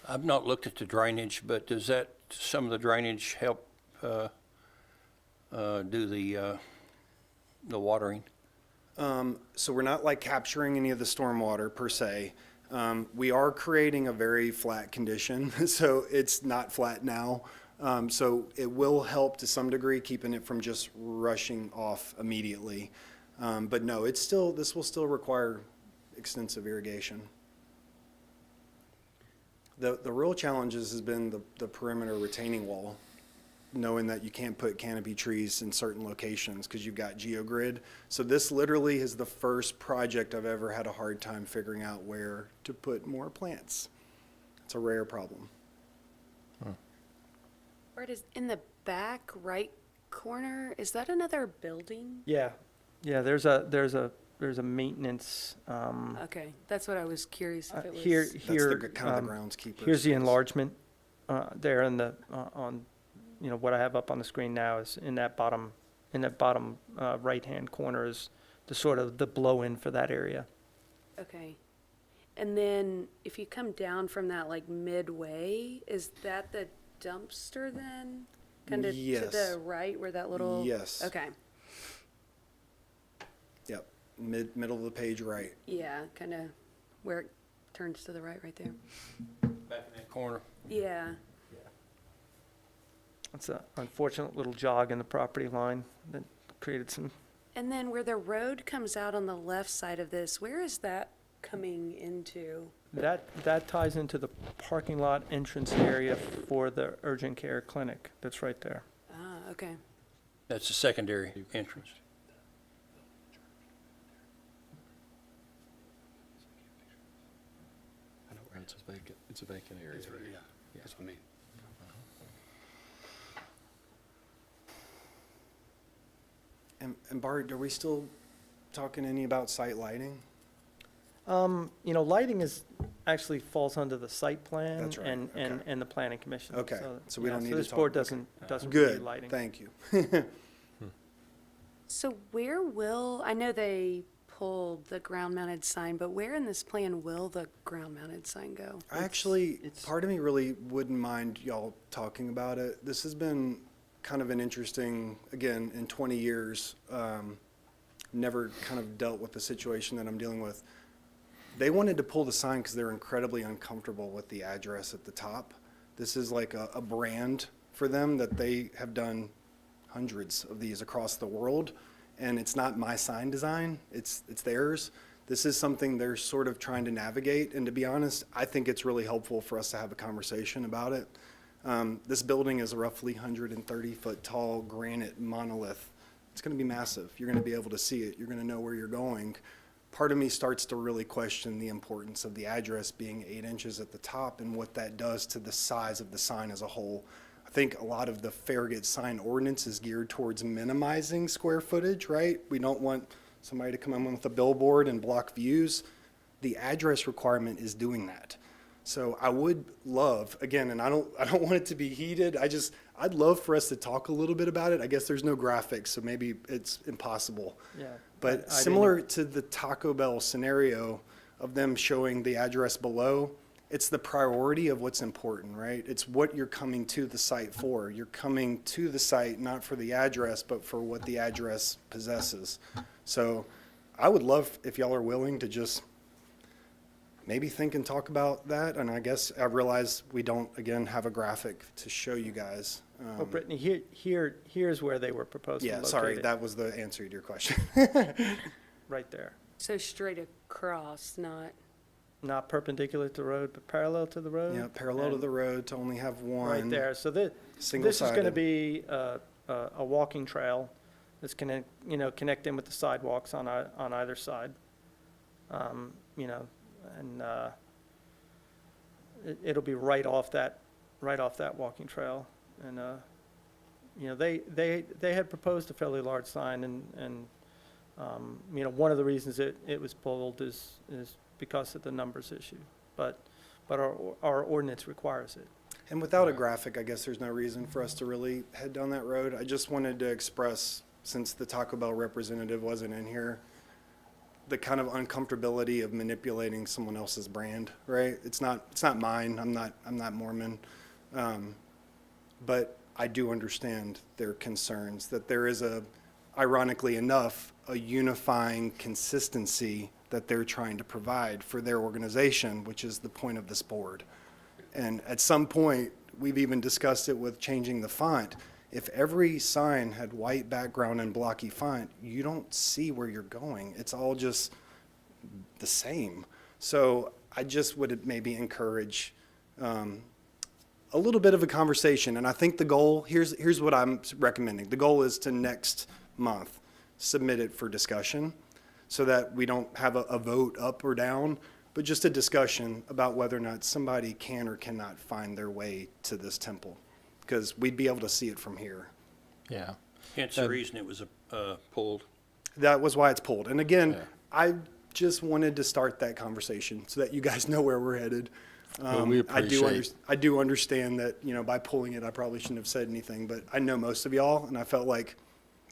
I've not looked at the drainage, but does some of the drainage help do the watering? So we're not like capturing any of the stormwater per se. We are creating a very flat condition, so it's not flat now. So it will help to some degree, keeping it from just rushing off immediately. But no, this will still require extensive irrigation. The real challenges has been the perimeter retaining wall, knowing that you can't put canopy trees in certain locations because you've got geogrid. So this literally is the first project I've ever had a hard time figuring out where to put more plants. It's a rare problem. Bart, is in the back right corner, is that another building? Yeah, there's a maintenance, Okay, that's what I was curious if it was. here, That's the kind of the um, groundskeeper. here's the space. enlargement, there in the, on, what I have up on the screen now is in that bottom, right-hand corner is the sort of the blow-in for that area. Okay. And then if you come down from that like midway, is that the dumpster then? Kind of to Yes. the right where that little? Yes. Okay, Yep, middle of the page right. yeah, kind of where it turns to the right there. Back in that corner. Yeah, It's an unfortunate little jog in the property line that created some, And then where the road comes out on the left side of this, where is that coming into? that ties into the parking lot entrance area for the urgent care clinic that's right there. Ah, okay. That's the secondary entrance. It's a vacant area. Yeah, that's what I mean. And Bart, are we still talking any about site lighting? You know, lighting is, actually falls under the site plan. That's right, okay. And the planning commission. Okay, so we yeah, don't need to this talk- board okay. doesn't review Good, lighting. thank you. So where will, I know they pulled the ground-mounted sign, but where in this plan will the ground-mounted sign go? I actually, it's- part of me really wouldn't mind y'all talking about it. This has been kind of an interesting, again, in 20 years, never kind of dealt with the situation that I'm dealing with. They wanted to pull the sign because they're incredibly uncomfortable with the address at the top. This is like a brand for them that they have done hundreds of these across the world. And it's not my sign design, it's theirs. This is something they're sort of trying to navigate. And to be honest, I think it's really helpful for us to have a conversation about it. This building is a roughly 130-foot tall granite monolith. It's going to be massive. You're going to be able to see it. You're going to know where you're going. Part of me starts to really question the importance of the address being 8 inches at the top and what that does to the size of the sign as a whole. I think a lot of the Farragut sign ordinance is geared towards minimizing square footage, right? We don't want somebody to come in with a billboard and block views. The address requirement is doing that. So I would love, again, and I don't want it to be heated. I'd love for us to talk a little bit about it. I guess there's no graphics, so maybe it's impossible. Yeah. But I didn't- similar to the Taco Bell scenario of them showing the address below, it's the priority of what's important, right? It's what you're coming to the site for. You're coming to the site not for the address, but for what the address possesses. So I would love if y'all are willing to just maybe think and talk about that. And I guess I realize we don't, again, have a graphic to show you guys. Well, Brittany, here's where they were proposing to Yeah, locate sorry, it, that was the answer to your question. right there. So straight across, Not perpendicular to the road, but parallel to the road. Yeah, parallel to and the road to only have one. Right there. So this is going to Single-sided. be a walking trail that's going to, connect in with the sidewalks on either side. And it'll be right off that walking trail. And, they had proposed a fairly large sign and one of the reasons it was pulled is because of the numbers issue. But our ordinance requires it. And without a graphic, I guess there's no reason for us to really head down that road. I just wanted to express, since the Taco Bell representative wasn't in here, the kind of uncomfortability of manipulating someone else's brand, right? It's not mine. I'm not Mormon. But I do understand their concerns that there is ironically enough, a unifying consistency that they're trying to provide for their organization, which is the point of this board. And at some point, we've even discussed it with changing the font. If every sign had white background and blocky font, you don't see where you're going. It's all just the same. So I just would maybe encourage a little bit of a conversation. And I think the goal, here's what I'm recommending. The goal is to next month submit it for discussion so that we don't have a vote up or down, but just a discussion about whether or not somebody can or cannot find their way to this temple, because we'd be able to see it from here. Yeah. Hence the reason it was pulled. That was why it's pulled. And again, Yeah. I just wanted to start that conversation so that you guys know where we're headed. Well, we appreciate- I do understand that, by pulling it, I probably shouldn't have said anything, but I know most of y'all, and I felt like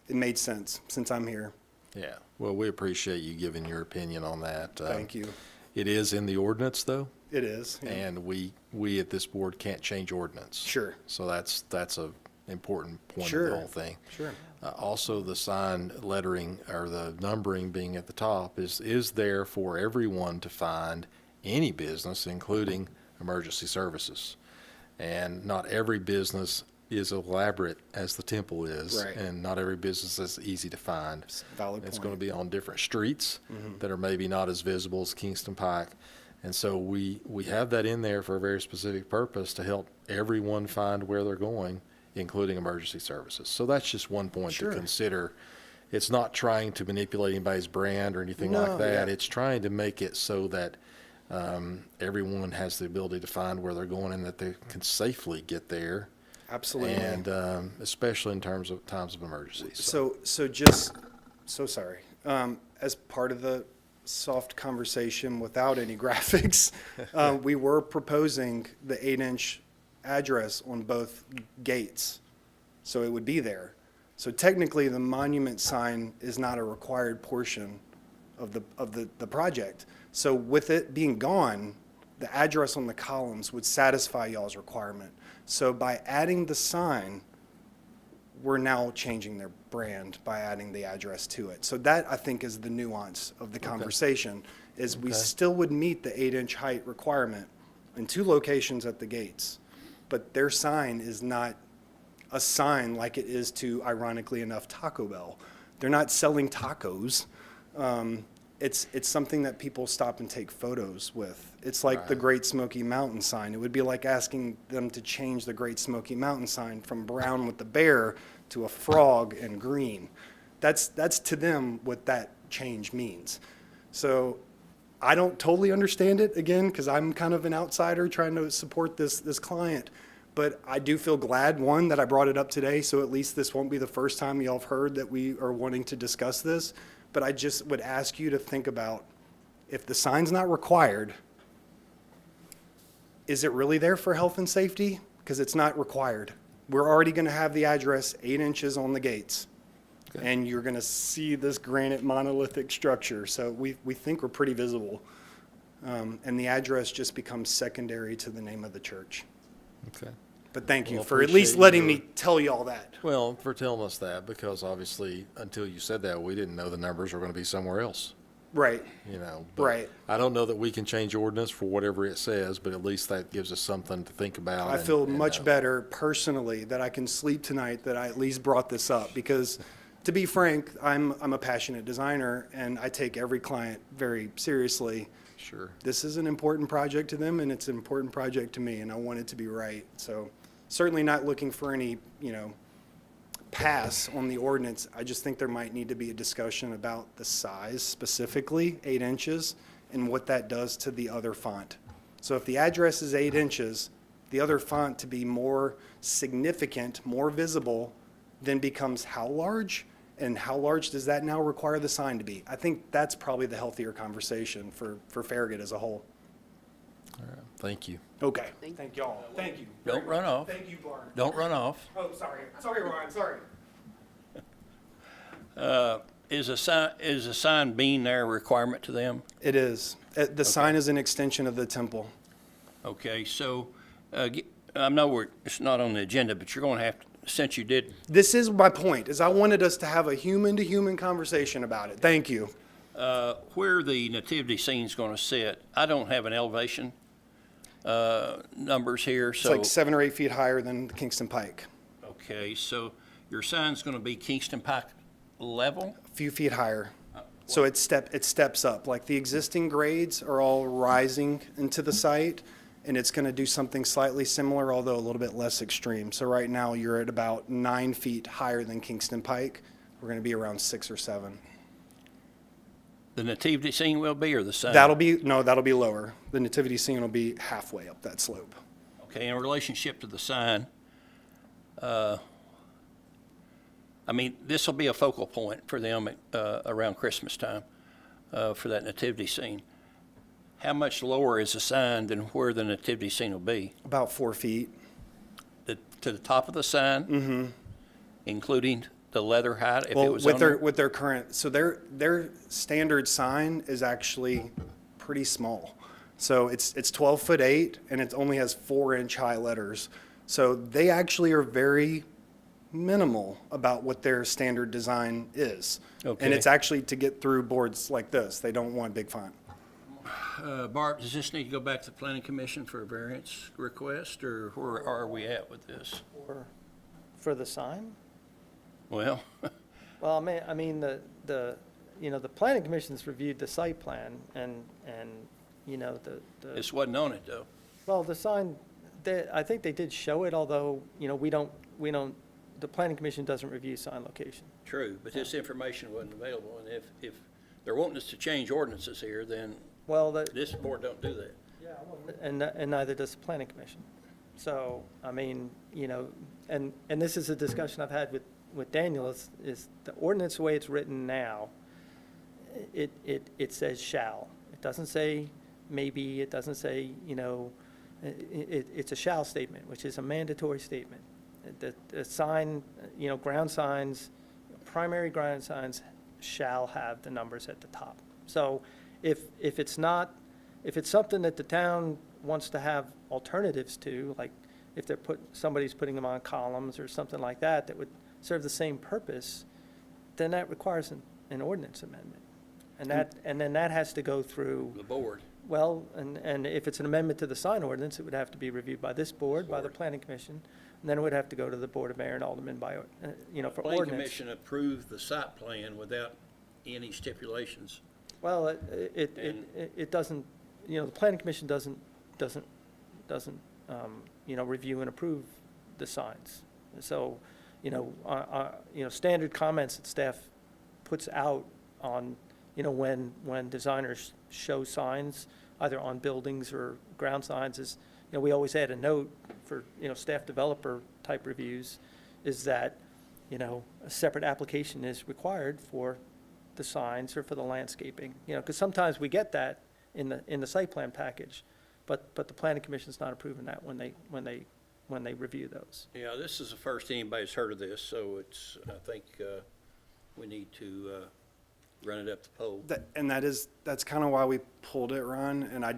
it made sense since I'm here. Yeah. Well, we appreciate you giving your opinion on that. Thank you. It is in the ordinance, though, It is. yeah. and we at this board can't change ordinance. Sure. So that's a important point of Sure. the whole thing. Sure. Also, the sign lettering or the numbering being at the top is there for everyone to find any business, including emergency services. And not every business is elaborate as the temple is, Right. and not every business is easy to find. Valid It's point. going to be on different streets that are maybe not as visible as Kingston Pike. And so we have that in there for a very specific purpose to help everyone find where they're going, including emergency services. So that's just one point Sure. to consider. It's not trying to manipulate anybody's brand or anything No, like that. yeah. It's trying to make it so that everyone has the ability to find where they're going and that they can safely get there. Absolutely. And especially in terms of times of emergency. So sorry. As part of the soft conversation without any graphics, we were proposing the 8-inch address on both gates. So it would be there. So technically, the monument sign is not a required portion of the project. So with it being gone, the address on the columns would satisfy y'all's requirement. So by adding the sign, we're now changing their brand by adding the address to it. So that, I think, is the nuance of the conversation, is we Okay. still would meet the 8-inch height requirement in 2 locations at the gates. But their sign is not a sign like it is to, ironically enough, Taco Bell. They're not selling tacos. It's something that people stop and take photos with. It's like the Right. Great Smoky Mountain sign. It would be like asking them to change the Great Smoky Mountain sign from brown with the bear to a frog and green. That's to them what that change means. So I don't totally understand it, again, because I'm kind of an outsider trying to support this client. But I do feel glad, one, that I brought it up today, so at least this won't be the first time y'all have heard that we are wanting to discuss this. But I just would ask you to think about, if the sign's not required, is it really there for health and safety? Because it's not required. We're already going to have the address 8 inches on the gates. Okay. And you're going to see this granite monolithic structure. So we think we're pretty visible. And the address just becomes secondary to the name of the church. Okay. But thank you Well, for at least appreciate letting your- me tell you all that. Well, for telling us that, because obviously, until you said that, we didn't know the numbers were going to be somewhere else, Right. you know. But Right. I don't know that we can change ordinance for whatever it says, but at least that gives us something to think about. I and- feel and much know. better personally that I can sleep tonight that I at least brought this up, because to be frank, I'm a passionate designer and I take every client very seriously. Sure. This is an important project to them and it's an important project to me, and I want it to be right. So certainly not looking for any, pass on the ordinance. I just think there might need to be a discussion about the size specifically, 8 inches, and what that does to the other font. So if the address is 8 inches, the other font to be more significant, more visible, then becomes how large? And how large does that now require the sign to be? I think that's probably the healthier conversation for Farragut as a whole. Thank you. Okay. Thank y'all. Thank you. Don't run off. Thank you, Barn. Don't run off. Oh, sorry. Sorry, Ron. Sorry. Is a sign being there a requirement to them? It is. The sign is an extension of the temple. Okay, so, I know it's not on the agenda, but you're going to have to, since you did, This is my point, is I wanted us to have a human-to-human conversation about it. Thank you. where the nativity scene's going to sit, I don't have an elevation numbers here, It's so. like 7 or 8 feet higher than Kingston Pike, Okay, so your sign's going to be Kingston Pike level? a few feet higher. So it steps up. Like the existing grades are all rising into the site, and it's going to do something slightly similar, although a little bit less extreme. So right now, you're at about 9 feet higher than Kingston Pike. We're going to be around 6 or 7. The nativity scene will be, or the sign? That'll be lower. The nativity scene will be halfway up that slope. Okay, in relationship to the sign, I mean, this will be a focal point for them around Christmas time for that nativity scene. How much lower is the sign than where the nativity scene will be? About 4 feet. To the top of the sign? Mm-hmm. Including the leather height, if it Well, was on there? with their current, so their standard sign is actually pretty small. So it's 12'8", and it only has 4-inch high letters. So they actually are very minimal about what their standard design is. Okay. And it's actually to get through boards like this. They don't want big font. Bart, does this need to go back to the planning commission for a variance request, or where are we at with this? For the sign? Well, Well, I mean, the, you know, the planning commission's reviewed the site plan and, you know, this wasn't on it, though. well, the sign, I think they did show it, although, you know, we don't, the planning commission doesn't review sign location. True, but this information wasn't available, and if they're wanting us to change ordinances here, then Well, this board don't do that. and neither does the planning commission. So, I mean, you know, and this is a discussion I've had with Daniel, is the ordinance, the way it's written now, it says shall. It doesn't say maybe, it doesn't say, you know, it's a shall statement, which is a mandatory statement. The sign, you know, ground signs, primary ground signs shall have the numbers at the top. So if it's something that the town wants to have alternatives to, like if somebody's putting them on columns or something like that, that would serve the same purpose, then that requires an ordinance amendment. And then that has to go through, The board. well, and if it's an amendment to the sign ordinance, it would have to be reviewed by this board, by the planning commission, and then it would have to go to the Board of Mayor and Aldermen by, you know, for Planning ordinance. Commission approved the site plan without any stipulations. Well, it doesn't, you know, the planning commission doesn't, you know, review and approve the signs. So, you know, standard comments that staff puts out on, you know, when designers show signs, either on buildings or ground signs, is, you know, we always add a note for, you know, staff developer type reviews, is that, you know, a separate application is required for the signs or for the landscaping, you know, because sometimes we get that in the site plan package, but the planning commission's not approving that when they review those. Yeah, this is the first anybody's heard of this, so it's, I think, we need to, run it up the pole. That's kind of why we pulled it, Ron. And I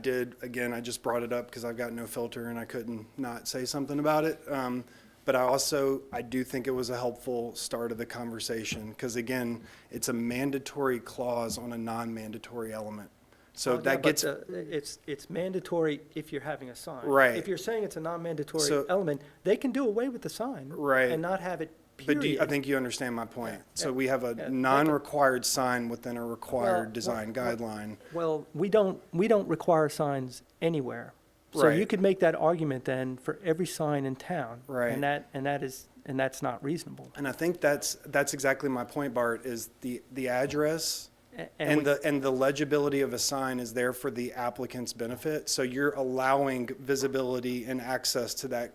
just brought it up because I've got no filter and I couldn't not say something about it. But I do think it was a helpful start of the conversation because, again, it's a mandatory clause on a non-mandatory element. So Well, yeah, that but gets, it's mandatory if you're having a sign. Right. If you're saying it's a non-mandatory So- element, they can do away with the sign. Right. And not have it, but period. I think you understand my point. So yeah, we have yeah, a they non-required sign within a required Well, design well, guideline. Well, we don't require signs anywhere. So you Right. could make that argument then for every sign in town. Right. And that's not reasonable. And I think that's exactly my point, Bart, is the address And and the legibility of a sign is there for the applicant's benefit. So you're allowing visibility and access to that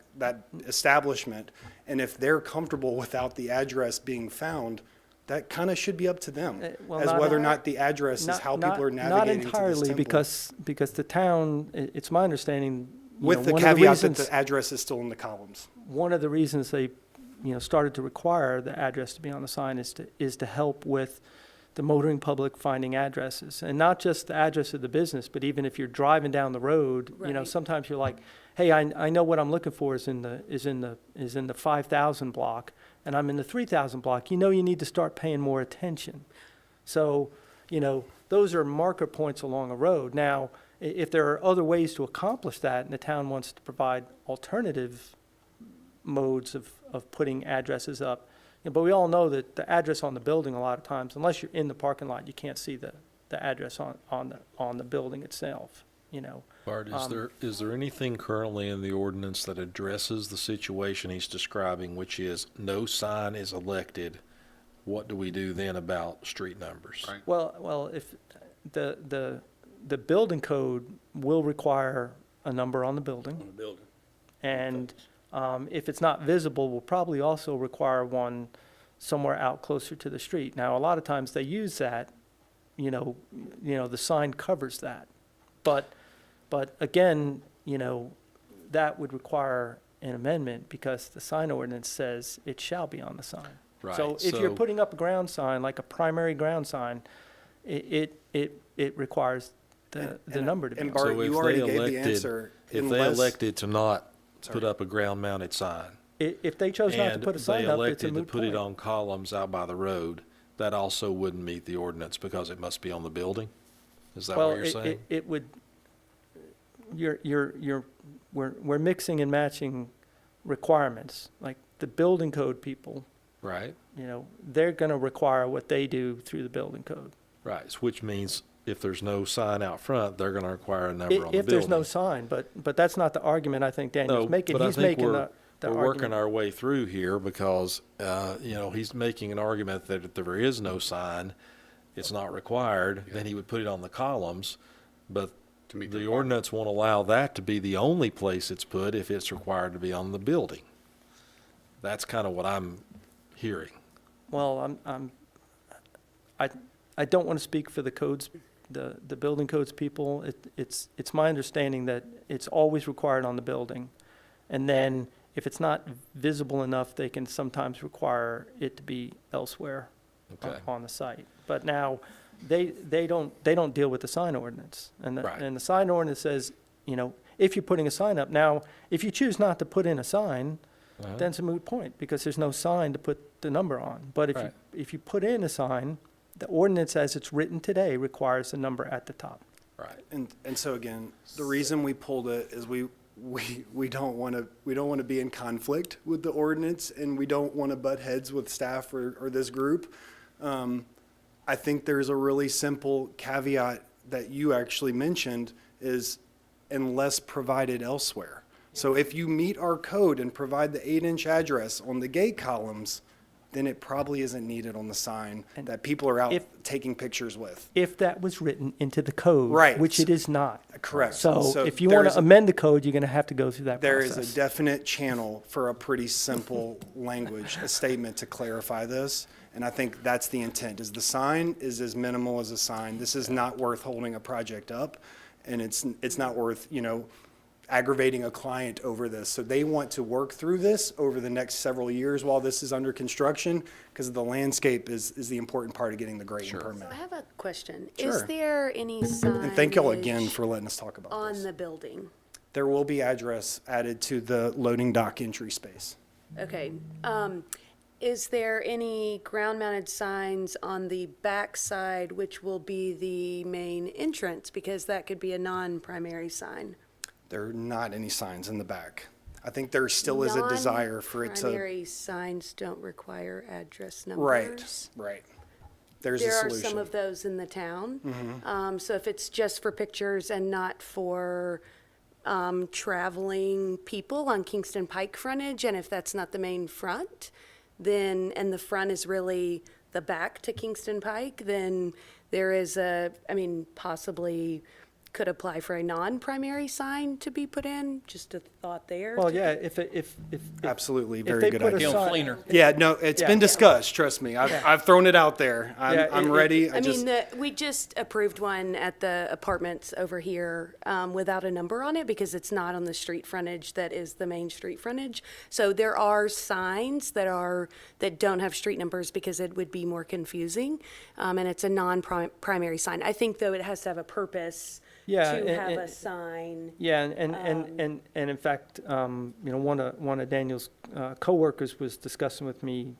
establishment. And if they're comfortable without the address being found, that kind of should be up to them. well, As not- whether or not the address is Not- how not- people are navigating to this Not entirely, temple. because the town, it's my understanding, you With know, the one of the caveat that reasons- the address is still in the columns. one of the reasons they, you know, started to require the address to be on the sign is to help with the motoring public finding addresses. And not just the address of the business, but even if you're driving down the road, you know, Right. sometimes you're like, hey, I know what I'm looking for is in the 5,000 block, and I'm in the 3,000 block. You know you need to start paying more attention. So, you know, those are marker points along a road. Now, if there are other ways to accomplish that, and the town wants to provide alternative modes of putting addresses up, you know, but we all know that the address on the building, a lot of times, unless you're in the parking lot, you can't see the address on the building itself, you know. Bart, is there anything currently in the ordinance that addresses the situation he's describing, which is no sign is elected? What do we do then about street numbers? Right. Well, if the building code will require a number on the building, On the building. and if it's not visible, will probably also require one somewhere out closer to the street. Now, a lot of times they use that, you know, the sign covers that. But again, you know, that would require an amendment because the sign ordinance says it shall be on the sign. Right, So if you're so- putting up a ground sign, like a primary ground sign, it requires the number to be on. and Bart, So if you already they gave the elected- answer. If they unless- elected to not put Sorry. up a ground-mounted sign, If they chose not to and put a they sign up, it's a elected to moot put it point. on columns out by the road, that also wouldn't meet the ordinance because it must be on the building? Is that what you're saying? It would, we're mixing and matching requirements. Like, the building code people, Right, you know, they're gonna require what they do through the building code. right, which means if there's no sign out front, they're gonna require a number on the building. If there's no sign, but that's not the argument I think Daniel's No, making. but I He's think making we're the working argument. our way through here because, you know, he's making an argument that if there is no sign, it's not required, then he would put it on the columns. But To meet the the requirement. ordinance won't allow that to be the only place it's put if it's required to be on the building. That's kind of what I'm hearing. Well, I don't want to speak for the codes, the building codes people. It's my understanding that it's always required on the building. And then if it's not visible enough, they can sometimes require it to be elsewhere Okay. on the site. But now, they don't deal with the sign ordinance. And Right. the sign ordinance says, you know, if you're putting a sign up, now, if you choose not to put in a sign, Uh-huh. then it's a moot point, because there's no sign to put the number on. But Right. if you put in a sign, the ordinance as it's written today requires the number at the top. Right. And so again, the reason we pulled it is we don't want to be in conflict with the ordinance, and we don't want to butt heads with staff or this group. I think there's a really simple caveat that you actually mentioned is unless provided elsewhere. So if you meet our code and provide the 8-inch address on the gate columns, then it probably isn't needed on the sign And that people are out if- taking pictures with. If that was written into the code. Right. Which it is not. Correct. So if you there want is- to amend the code, you're going to have to go through that There process. is a definite channel for a pretty simple language, a statement to clarify this. And I think that's the intent, is the sign is as minimal as a sign. This is not worth holding a project up, and it's not worth, you know, aggravating a client over this. So they want to work through this over the next several years while this is under construction, because the landscape is the important part of getting the grading permit. I have a question. Is Sure. there any signage? And thank y'all again for letting us talk about On this. the building? There will be address added to the loading dock entry space. Okay. Is there any ground-mounted signs on the back side, which will be the main entrance? Because that could be a non-primary sign. There are not any signs in the back. I think there still is a desire for it to. Non-primary signs don't require address numbers. Right, right. There's a There are solution. some of those in the town. So if it's just for pictures and not for traveling people on Kingston Pike frontage, and if that's not the main front, then, and the front is really the back to Kingston Pike, then there is possibly could apply for a non-primary sign to be put in, just a thought there. Well, yeah, if. Absolutely, if very they good put a idea. Gil sign- Fleener. Yeah, no, it's Yeah. been discussed, trust me. I've thrown it out there. Yeah, I'm it- ready. I mean, we just approved one at the apartments over here without a number on it because it's not on the street frontage that is the main street frontage. So there are signs that don't have street numbers because it would be more confusing. And it's a non-primary sign. I think, though, it has to have a purpose Yeah, to have and- a sign. Yeah, and in fact, you know, one of Daniel's coworkers was discussing with me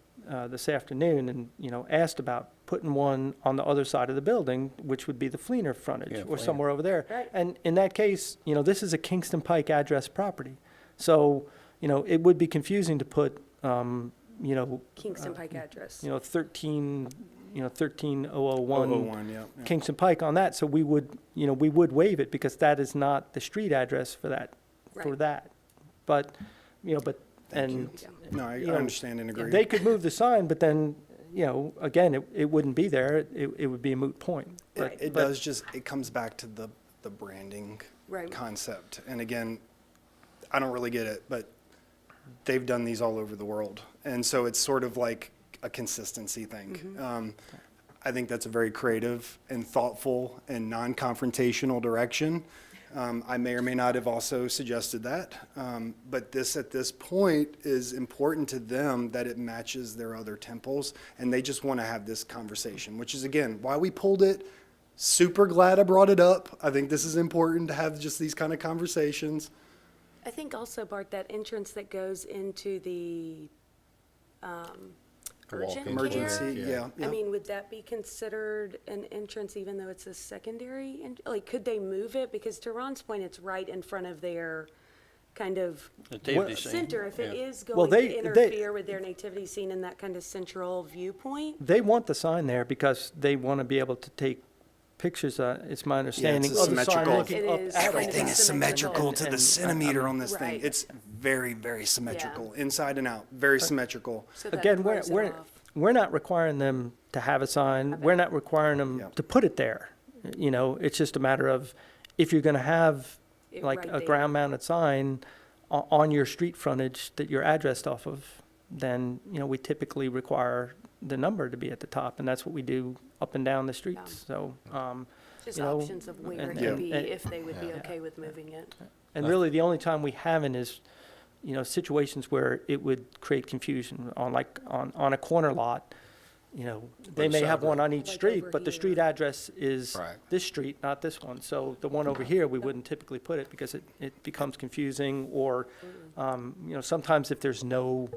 this afternoon and, you know, asked about putting one on the other side of the building, which would be the Fleener frontage Yeah, or Fleener. somewhere over there. Right. And in that case, you know, this is a Kingston Pike address property. So, you know, it would be confusing to put, you know, Kingston Pike address. you know, 13001 001, yeah. Kingston Pike on that, so we would, you know, we would waive it because that is not the street address for that, for Right. that. But, you know, but, Thank and. Yeah. No, I you know, understand and agree. They could move the sign, but then, you know, again, it wouldn't be there, it would be a moot point. But- It but- does just, it comes back to the branding Right. concept. And again, I don't really get it, but they've done these all over the world. And so it's sort of like a consistency thing. I think that's a very creative and thoughtful and non-confrontational direction. I may or may not have also suggested that. But this, at this point, is important to them that it matches their other temples. And they just want to have this conversation, which is, again, why we pulled it. Super glad I brought it up. I think this is important to have just these kind of conversations. I think also, Bart, that entrance that goes into the urgent care. Emergency, yeah. I mean, would that be considered an entrance even though it's a secondary? Like, could they move it? Because to Ron's point, it's right in front of their kind of Nativity scene. center, if it Yeah. is Well, going to they- interfere with their nativity scene in that kind of central viewpoint. They want the sign there because they want to be able to take pictures, it's my understanding, a of the sign symmetrical- looking It up is at kind of Everything is symmetrical to the And- centimeter on this thing. Right. It's very, very symmetrical, inside and out, very symmetrical. So that Again, throws it off. we're not requiring them to have a sign. We're not requiring them Yeah. to put it there. You know, it's just a matter of, if you're going to have It like right a there. ground-mounted sign on your street frontage that you're addressed off of, then, you know, we typically require the number to be at the top, and that's what we do up and down the streets. So, Just you know, options of where it and- could be, and- if they would be Yeah. okay with moving it. and really, the only time we haven't is, you know, situations where it would create confusion on like, on a corner lot. You know, they may have one on each Like street, over but the here. street address is Right. this street, not this one. So the one over here, we wouldn't typically put it because it becomes confusing, or, you know, sometimes if there's no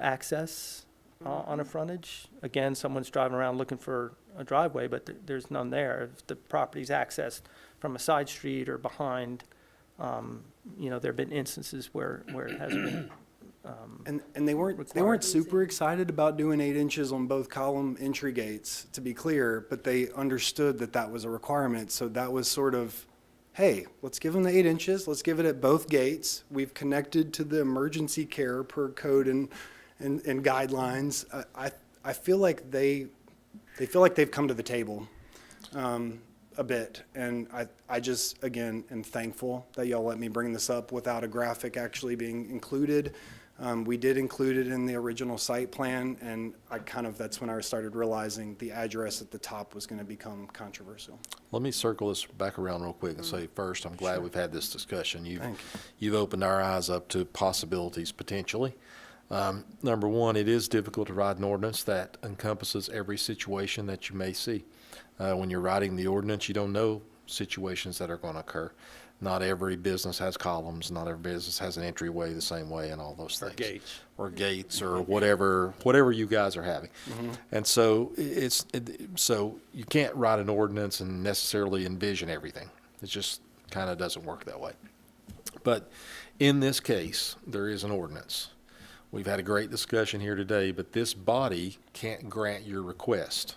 access on a frontage, again, someone's driving around looking for a driveway, but there's none there. If the property's accessed from a side street or behind, you know, there've been instances where it hasn't been. And they weren't Required. super excited about doing 8 inches on both column entry gates, to be clear, but they understood that that was a requirement. So that was sort of, hey, let's give them the 8 inches, let's give it at both gates. We've connected to the emergency care per code and guidelines. I feel like they feel like they've come to the table a bit. And I just, again, am thankful that y'all let me bring this up without a graphic actually being included. We did include it in the original site plan, and that's when I started realizing the address at the top was going to become controversial. Let me circle this back around real quick and say, first, I'm glad we've had this discussion. Thank You've opened our eyes up to possibilities potentially. Number one, it is difficult to write an ordinance that encompasses every situation that you may see. When you're writing the ordinance, you don't know situations that are going to occur. Not every business has columns, not every business has an entryway the same way, and all those things. gates. Or gates, or whatever you guys are having. And so so you can't write an ordinance and necessarily envision everything. It just kind of doesn't work that way. But in this case, there is an ordinance. We've had a great discussion here today, but this body can't grant your request.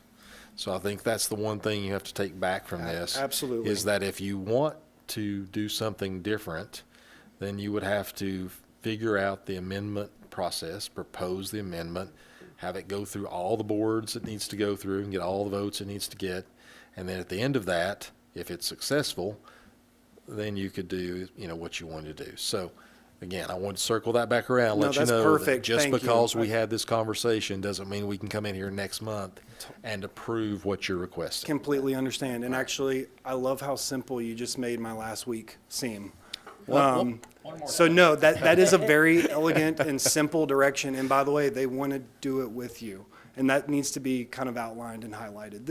So I think that's the one thing you have to take back from this. Absolutely. Is that if you want to do something different, then you would have to figure out the amendment process, propose the amendment, have it go through all the boards it needs to go through and get all the votes it needs to get. And then at the end of that, if it's successful, then you could do, you know, what you wanted to do. So again, I want to circle that back around, No, let you that's know that perfect. just Thank you. because we had this conversation doesn't mean we can come in here next month and approve what you're requesting. Completely understand. And actually, I love how simple you just made my last week seem. One more So no, that is a very elegant and simple direction. And by the way, they want to do it with you. And that needs to be kind of outlined and highlighted.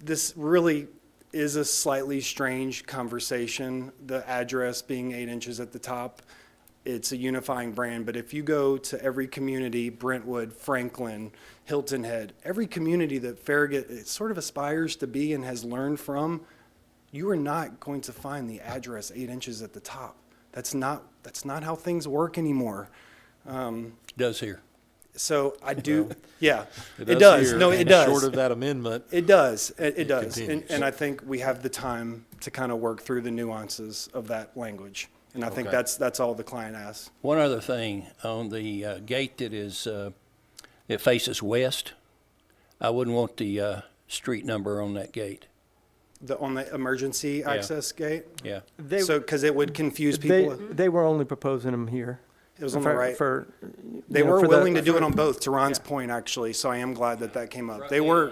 This really is a slightly strange conversation, the address being 8 inches at the top. It's a unifying brand, but if you go to every community, Brentwood, Franklin, Hilton Head, every community that Farragut sort of aspires to be and has learned from, you are not going to find the address 8 inches at the top. That's not how things work anymore. Does here. So I do, yeah, it does does. here, No, and it does. Short of that amendment, It does, it does. continues. And I think we have the time to kind of work through the nuances of that language. And I think Okay. that's all the client asks. One other thing, on the gate that is, it faces west, I wouldn't want the street number on that gate. On the emergency access gate? Yeah. They, So, because it would confuse people. they were only proposing them here. It was on the right. They you know, were for the- willing to do it for- on both, to Ron's point, actually, so I am glad that came up. They were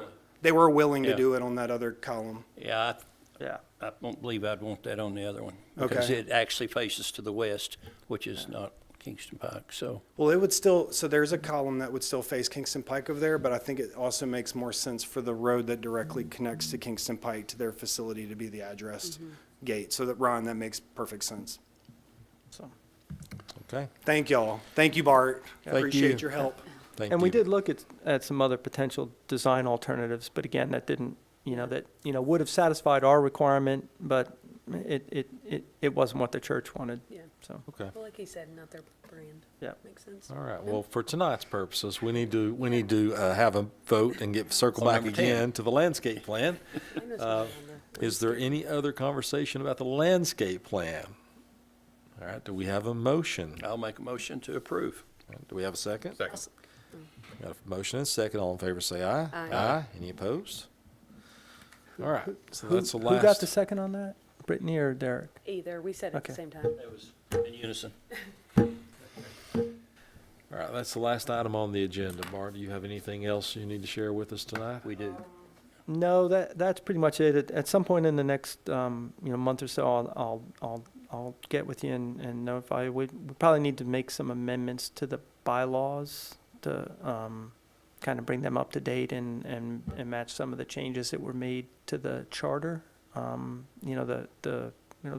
willing to Yeah. do it on that other column. Yeah, Yeah. I don't believe I'd want that on the other one. Because Okay. it actually faces to the west, which is not Kingston Pike, so. Well, it would still, so there's a column that would still face Kingston Pike over there, but I think it also makes more sense for the road that directly connects to Kingston Pike to their facility to be the addressed gate. So that, Ron, that makes perfect sense. So, okay? thank y'all. Thank you, Bart. Thank Appreciate you. your help. Thank And we you. did look at some other potential design alternatives, but again, that didn't, would have satisfied our requirement, but, it wasn't what the church wanted, Yeah. so, Okay. Well, like he said, not their brand. yeah. Makes sense. All right. Well, for tonight's purposes, we need to have a vote and circle On back number 10. again to the landscape plan. I know something on the Is there landscape. any other conversation about the landscape plan? All right. Do we have a motion? I'll make a motion to approve. Do we have a second? Second. Got a motion and a second. All in favor, say aye. Aye. Any opposed? All right. So Who- that's the Who got last. the second on that? Brittany or Derek? Either, we said it at the Okay. same time. It was in unison. All right. That's the last item on the agenda. Bart, do you have anything else you need to share with us tonight? We do. No, that's pretty much it. At some point in the next, month or so, I'll get with you and notify you. We probably need to make some amendments to the bylaws to, kind of bring them up to date and match some of the changes that were made to the charter. The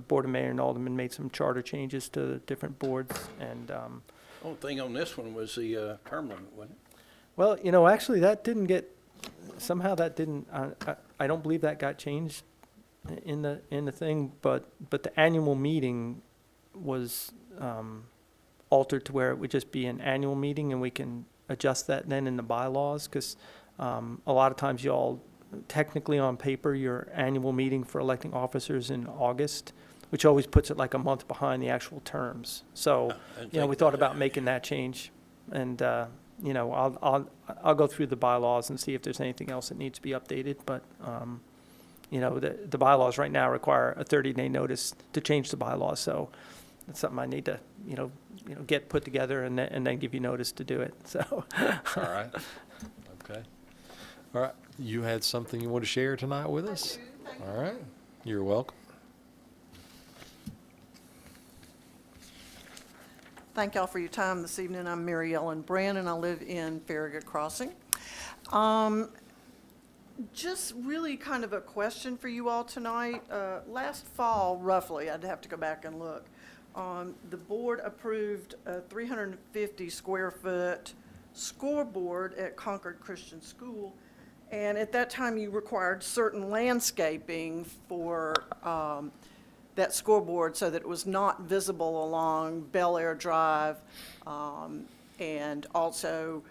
Board of Mayor and Aldermen made some charter changes to the different boards and, Only thing on this one was the term limit, wasn't it? well, actually, that didn't get, somehow that didn't, I don't believe that got changed in the thing, but the annual meeting was altered to where it would just be an annual meeting, and we can adjust that then in the bylaws, because a lot of times y'all, technically on paper, your annual meeting for electing officers in August, which always puts it like a month behind the actual terms. So, I didn't we think thought that. about making that change, and, I'll go through the bylaws and see if there's anything else that needs to be updated, but, the bylaws right now require a 30-day notice to change the bylaws, so that's something I need to, get put together and then give you notice to do it, so. All right. Okay. All right. You had something you want to share tonight with us? All right. You're welcome. Thank y'all for your time this evening. I'm Mary Ellen Brand, and I live in Farragut Crossing. Just really kind of a question for you all tonight. Last fall, roughly, I'd have to go back and look, the board approved a 350 square foot scoreboard at Concord Christian School. And at that time, you required certain landscaping for that scoreboard so that it was not visible along Bel Air Drive, and also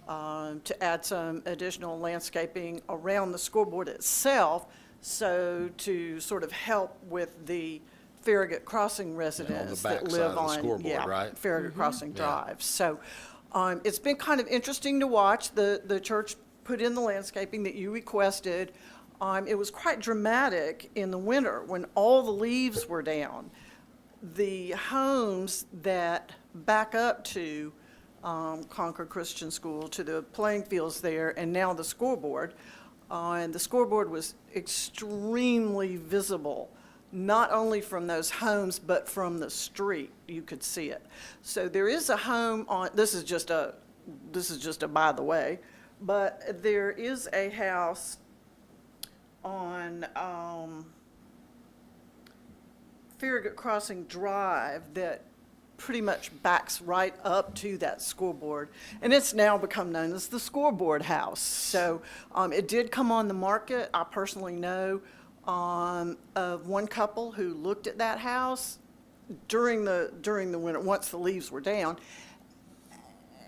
to add some additional landscaping around the scoreboard itself, so to sort of help with the Farragut Crossing residents that backside live of the on, scoreboard, right? Farragut Crossing Yeah. Drive. So it's been kind of interesting to watch. The church put in the landscaping that you requested. It was quite dramatic in the winter when all the leaves were down. The homes that back up to Concord Christian School, to the playing fields there, and now the scoreboard, and the scoreboard was extremely visible, not only from those homes, but from the street. You could see it. So there is a home on, this is just a by the way, but there is a house on Farragut Crossing Drive that pretty much backs right up to that scoreboard, and it's now become known as the Scoreboard House. So it did come on the market. I personally know of one couple who looked at that house during the winter, once the leaves were down,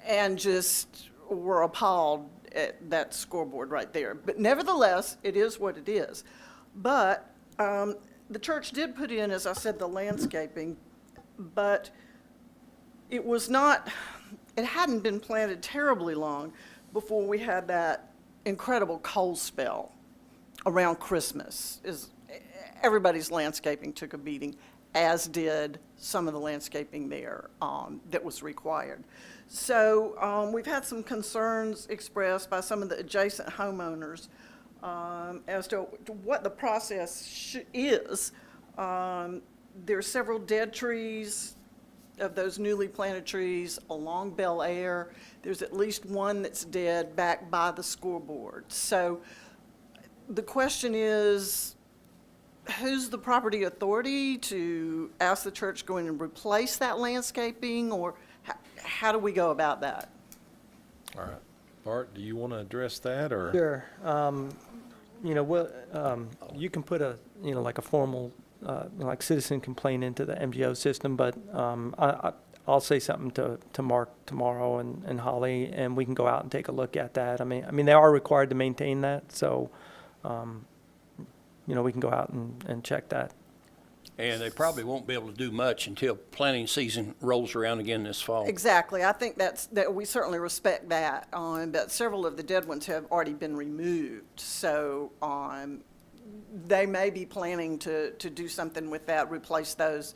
and just were appalled at that scoreboard right there. But nevertheless, it is what it is. But the church did put in, as I said, the landscaping, but it was not, it hadn't been planted terribly long before we had that incredible cold spell around Christmas. Everybody's landscaping took a beating, as did some of the landscaping there that was required. So we've had some concerns expressed by some of the adjacent homeowners as to what the process is. There are several dead trees of those newly planted trees along Bel Air. There's at least one that's dead back by the scoreboard. So the question is, who's the property authority to ask the church to go in and replace that landscaping, or how do we go about that? All right. Bart, do you want to address that, or? Sure. You can put like a formal like citizen complaint into the MGO system, but I'll say something to Mark tomorrow and Holly, and we can go out and take a look at that. I mean, they are required to maintain that, so, we can go out and check that. And they probably won't be able to do much until planting season rolls around again this fall. Exactly. I think that we certainly respect that, but several of the dead ones have already been removed. So they may be planning to do something with that, replace those,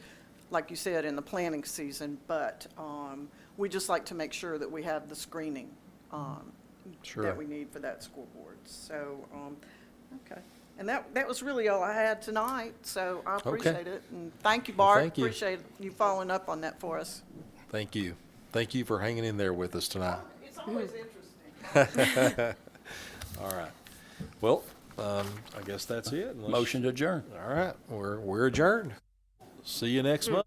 like you said, in the planting season. But we just like to make sure that we have the screening Sure. that we need for that scoreboard. So, okay. And that was really all I had tonight, so I appreciate it. And thank you, Well, Bart. thank you. Appreciate you following up on that for us. Thank you. Thank you for hanging in there with us tonight. It's always interesting. All right. Well, I guess that's it. Unless- Motion to adjourn. All right. We're adjourned. See you next month.